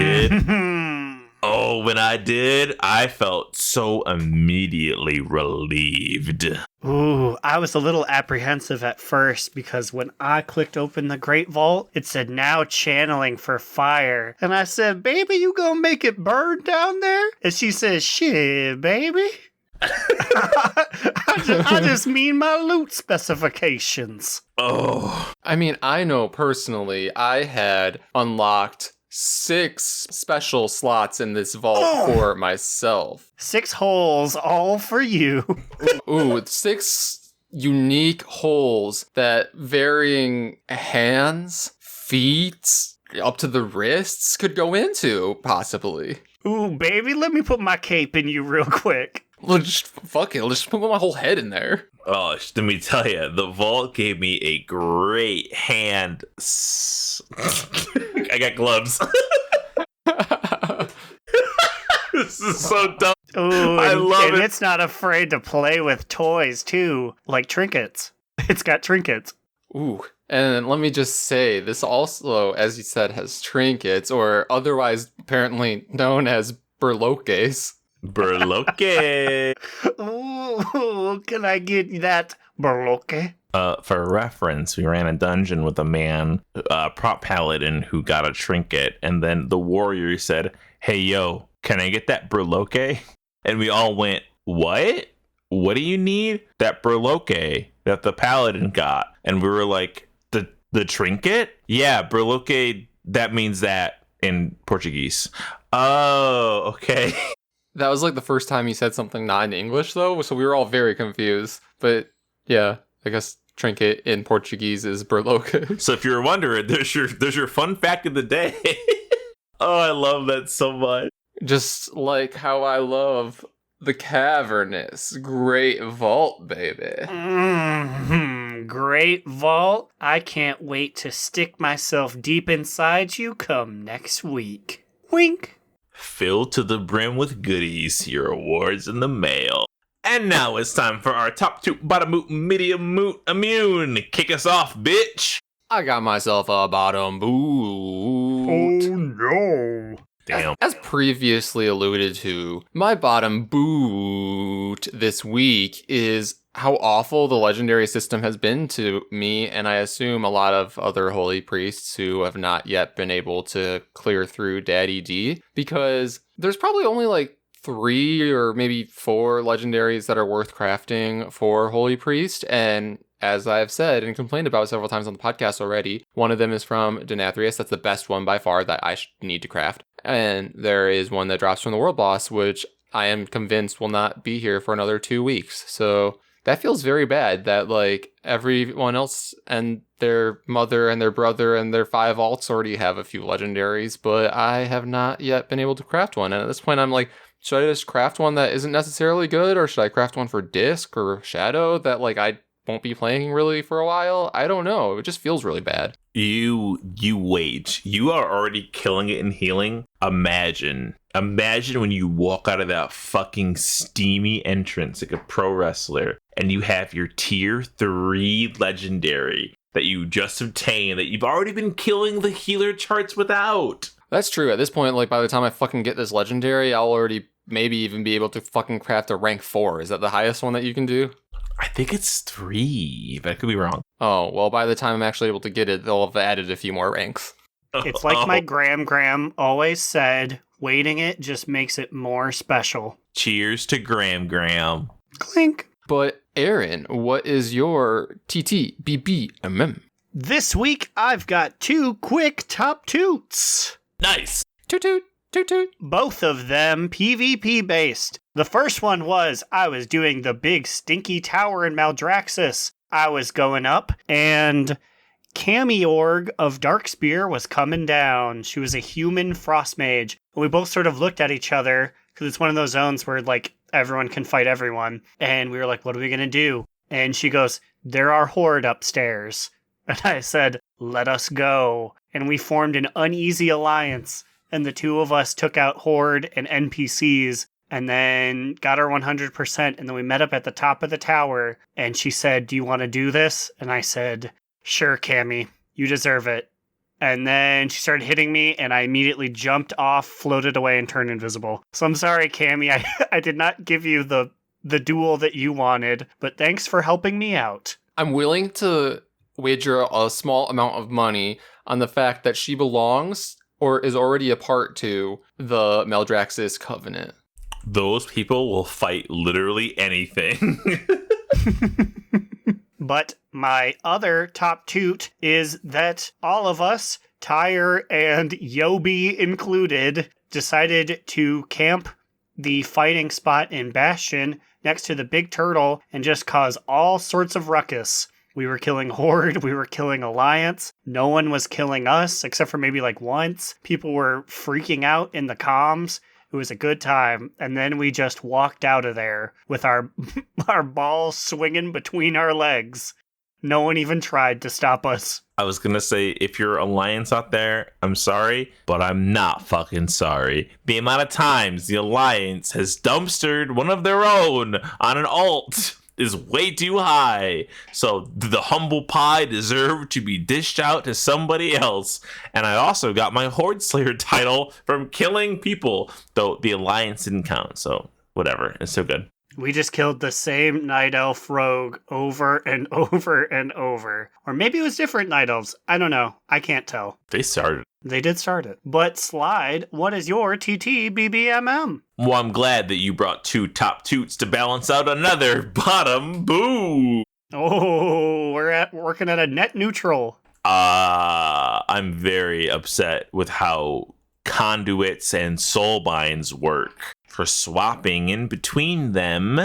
did, I felt so immediately relieved. Ooh, I was a little apprehensive at first because when I clicked open the Great Vault, it said now channeling for fire. And I said, baby, you gonna make it burn down there? And she says, shit, baby. I just mean my loot specifications. Oh. I mean, I know personally, I had unlocked 6 special slots in this vault for myself. 6 holes, all for you. Ooh, 6 unique holes that varying hands, feet, up to the wrists could go into, possibly. Ooh, baby, let me put my cape in you real quick. Well, just fuck it. I'll just put my whole head in there. Oh, let me tell you, the vault gave me a great hand. I got gloves. This is so dumb. Ooh, I love it. And it's not afraid to play with toys, too, like trinkets. It's got trinkets. Ooh, and let me just say, this also, as you said, has trinkets, or otherwise apparently known as burloques. Burloque. Ooh, can I get that burloque? For reference, we ran a dungeon with a man, prop paladin, who got a trinket, and then the warrior said, hey, yo, can I get that burloque? And we all went, what? What do you need? That burloque that the paladin got. And we were like, the trinket? Yeah, burloque, that means that in Portuguese. Oh, okay. That was like the first time he said something not in English, though, so we were all very confused. But yeah, I guess Trinket in Portuguese is berloca. So if you're wondering, there's your fun fact of the day. Oh, I love that so much. Just like how I love the Cavernous. Great vault, baby. Great vault. I can't wait to stick myself deep inside you come next week. Wink. Filled to the brim with goodies, your awards in the mail. And now it's time for our top two bottom moot, medium moot, immune. Kick us off, bitch. I got myself a bottom boot. No. Damn. As previously alluded to, my bottom boot this week is how awful the legendary system has been to me, and I assume a lot of other holy priests who have not yet been able to clear through Daddy D, because there's probably only like 3 or maybe 4 legendaries that are worth crafting for holy priest, and as I've said and complained about several times on the podcast already, one of them is from Do Not Relent. That's the best one by far that I need to craft. And there is one that drops from the world boss, which I am convinced will not be here for another 2 weeks. So that feels very bad that like everyone else and their mother and their brother and their 5 alts already have a few legendaries, but I have not yet been able to craft one. And at this point, I'm like, should I just craft one that isn't necessarily good, or should I craft one for disc or shadow that like I won't be playing really for a while? I don't know. It just feels really bad. You wait. You are already killing it in healing. Imagine when you walk out of that fucking steamy entrance like a pro wrestler and you have your tier 3 legendary that you just obtained that you've already been killing the healer charts without. That's true. At this point, like by the time I fucking get this legendary, I'll already maybe even be able to fucking craft a rank 4. Is that the highest one that you can do? I think it's 3, but I could be wrong. Oh, well, by the time I'm actually able to get it, they'll have added a few more ranks. It's like my Gram always said, waiting it just makes it more special. Cheers to Gram. Clink. But, Aaron, what is your TTBBMM? This week, I've got 2 quick top toots. Nice. Toot toot, toot toot. Both of them PvP based. The first one was I was doing the big stinky tower in Maldraxxus. I was going up, and Camiorg of Darkspear was coming down. She was a human frost mage. We both sort of looked at each other, because it's one of those zones where, like, everyone can fight everyone. And we were like, what are we going to do? And she goes, there are horde upstairs. And I said, let us go. And we formed an uneasy alliance. And the 2 of us took out horde and NPCs. And then got our 100%, and then we met up at the top of the tower, and she said, do you want to do this? And I said, sure, Cammy, you deserve it. And then she started hitting me, and I immediately jumped off, floated away, and turned invisible. So I'm sorry, Cammy, I did not give you the duel that you wanted, but thanks for helping me out. I'm willing to wager a small amount of money on the fact that she belongs, or is already a part to, the Maldraxxus Covenant. Those people will fight literally anything. But my other top toot is that all of us, Tyre and Yobi included, decided to camp the fighting spot in Bastion next to the big turtle and just cause all sorts of ruckus. We were killing Horde, we were killing Alliance, no one was killing us except for maybe like once. People were freaking out in the comms. It was a good time, and then we just walked out of there with our balls swinging between our legs. No one even tried to stop us. I was gonna say, if you're Alliance out there, I'm sorry, but I'm not fucking sorry. The amount of times the Alliance has dumpstered one of their own on an alt is way too high. So the humble pie deserved to be dished out to somebody else. And I also got my Horde Slayer title from killing people, though the Alliance didn't count. So whatever, it's so good. We just killed the same Night Elf rogue over and over and over. Or maybe it was different Night Elves. I don't know. I can't tell. They started. They did start it. But Slide, what is your TTBBMM? Well, I'm glad that you brought 2 top toots to balance out another bottom boo. Oh, we're working at a net neutral. I'm very upset with how conduits and soulbinds work for swapping in between them.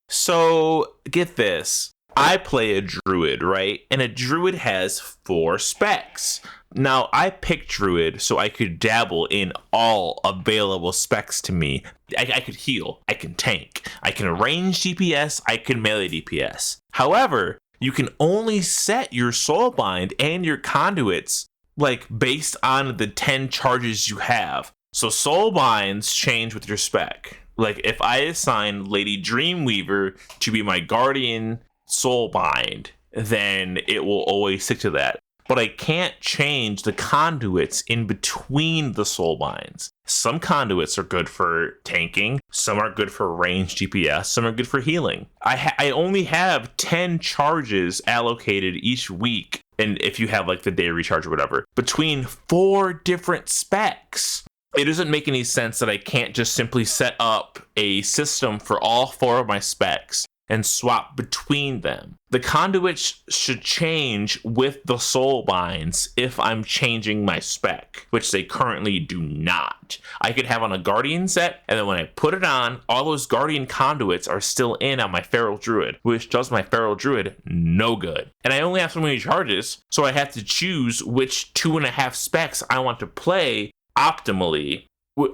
So, get this. I play a druid, right? And a druid has 4 specs. Now, I picked druid so I could dabble in all available specs to me. I could heal, I can tank, I can range DPS, I can melee DPS. However, you can only set your soulbind and your conduits like based on the 10 charges you have. So soulbinds change with your spec. Like if I assign Lady Dreamweaver to be my guardian soulbind, then it will always stick to that. But I can't change the conduits in between the soulbinds. Some conduits are good for tanking, some are good for range DPS, some are good for healing. I only have 10 charges allocated each week, and if you have like the day recharge or whatever, between 4 different specs. It doesn't make any sense that I can't just simply set up a system for all 4 of my specs and swap between them. The conduits should change with the soul binds if I'm changing my spec, which they currently do not. I could have on a guardian set, and then when I put it on, all those guardian conduits are still in on my feral druid, which does my feral druid no good. And I only have so many charges, so I have to choose which 2.5 specs I want to play optimally.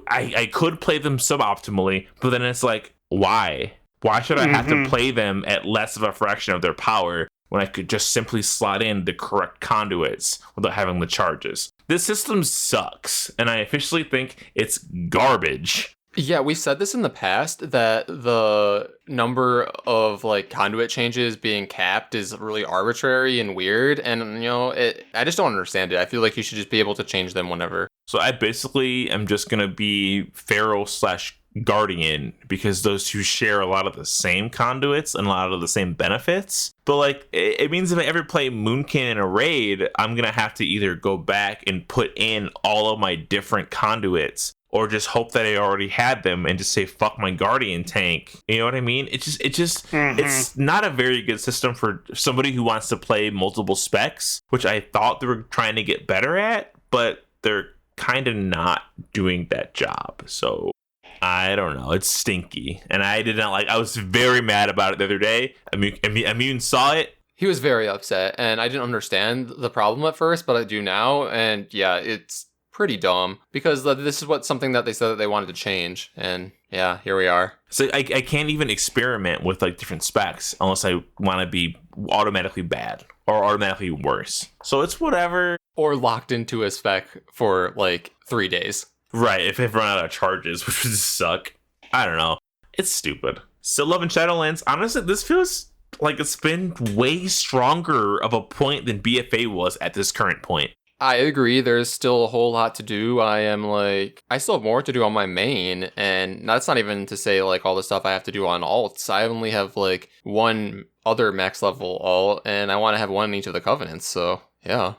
I could play them suboptimally, but then it's like, why? Why should I have to play them at less of a fraction of their power when I could just simply slot in the correct conduits without having the charges? This system sucks, and I officially think it's garbage. Yeah, we said this in the past that the number of like conduit changes being capped is really arbitrary and weird, and I just don't understand it. I feel like you should just be able to change them whenever. So I basically am just gonna be Feral / Guardian because those two share a lot of the same conduits and a lot of the same benefits. But like, it means if I ever play Moonkin in a raid, I'm gonna have to either go back and put in all of my different conduits, or just hope that I already had them and just say fuck my guardian tank. You know what I mean? It's not a very good system for somebody who wants to play multiple specs, which I thought they were trying to get better at, but they're kind of not doing that job. So I don't know. It's stinky, and I did not like. I was very mad about it the other day. Immune saw it. He was very upset, and I didn't understand the problem at first, but I do now. And yeah, it's pretty dumb because this is something that they said that they wanted to change, and yeah, here we are. So I can't even experiment with like different specs unless I want to be automatically bad or automatically worse. So it's whatever. Or locked into a spec for like 3 days. Right, if they've run out of charges, which would suck. I don't know. It's stupid. Still loving Shadowlands. Honestly, this feels like it's been way stronger of a point than BFA was at this current point. I agree. There's still a whole lot to do. I still have more to do on my main, and that's not even to say like all the stuff I have to do on alts. I only have like one other max level alt, and I want to have one in each of the covenants, so yeah.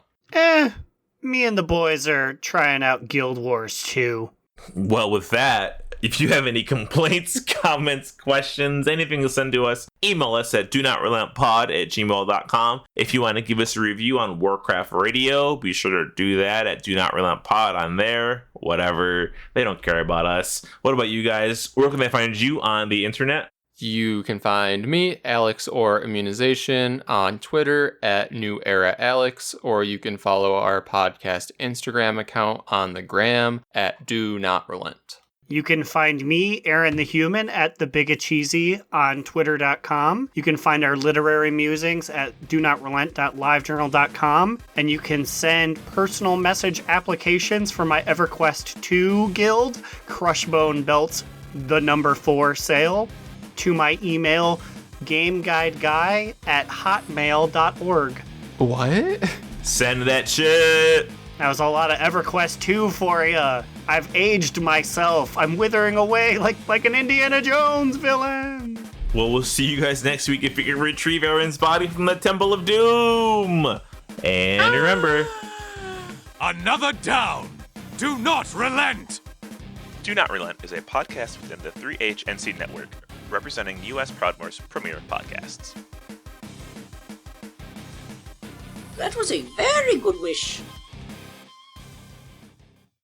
Me and the boys are trying out Guild Wars 2. Well, with that, if you have any complaints, comments, questions, anything to send to us, email us at donotRelentPod@gmail.com. If you want to give us a review on Warcraft Radio, be sure to do that at Do Not Relent Pod on there. Whatever. They don't care about us. What about you guys? Where can they find you on the internet? You can find me, Alex or Immunization, on Twitter at New Era Alex, or you can follow our podcast Instagram account on the gram at Do Not Relent. You can find me, Aaron the Human, at The Bigacheesy on Twitter.com. You can find our literary musings at donotrelent.livejournal.com. And you can send personal message applications for my EverQuest 2 guild, Crushbone Belts, the number 4 sale, to my email, gameguideguy@hotmail.org. What? Send that shit. That was a lot of EverQuest 2 for ya. I've aged myself. I'm withering away like an Indiana Jones villain. Well, we'll see you guys next week if we can retrieve Aaron's body from the Temple of Doom. And remember, Another down. Do not relent. Do Not Relent is a podcast within the 3HNC network, representing U.S. Proudmoore's premier podcasts. That was a very good wish.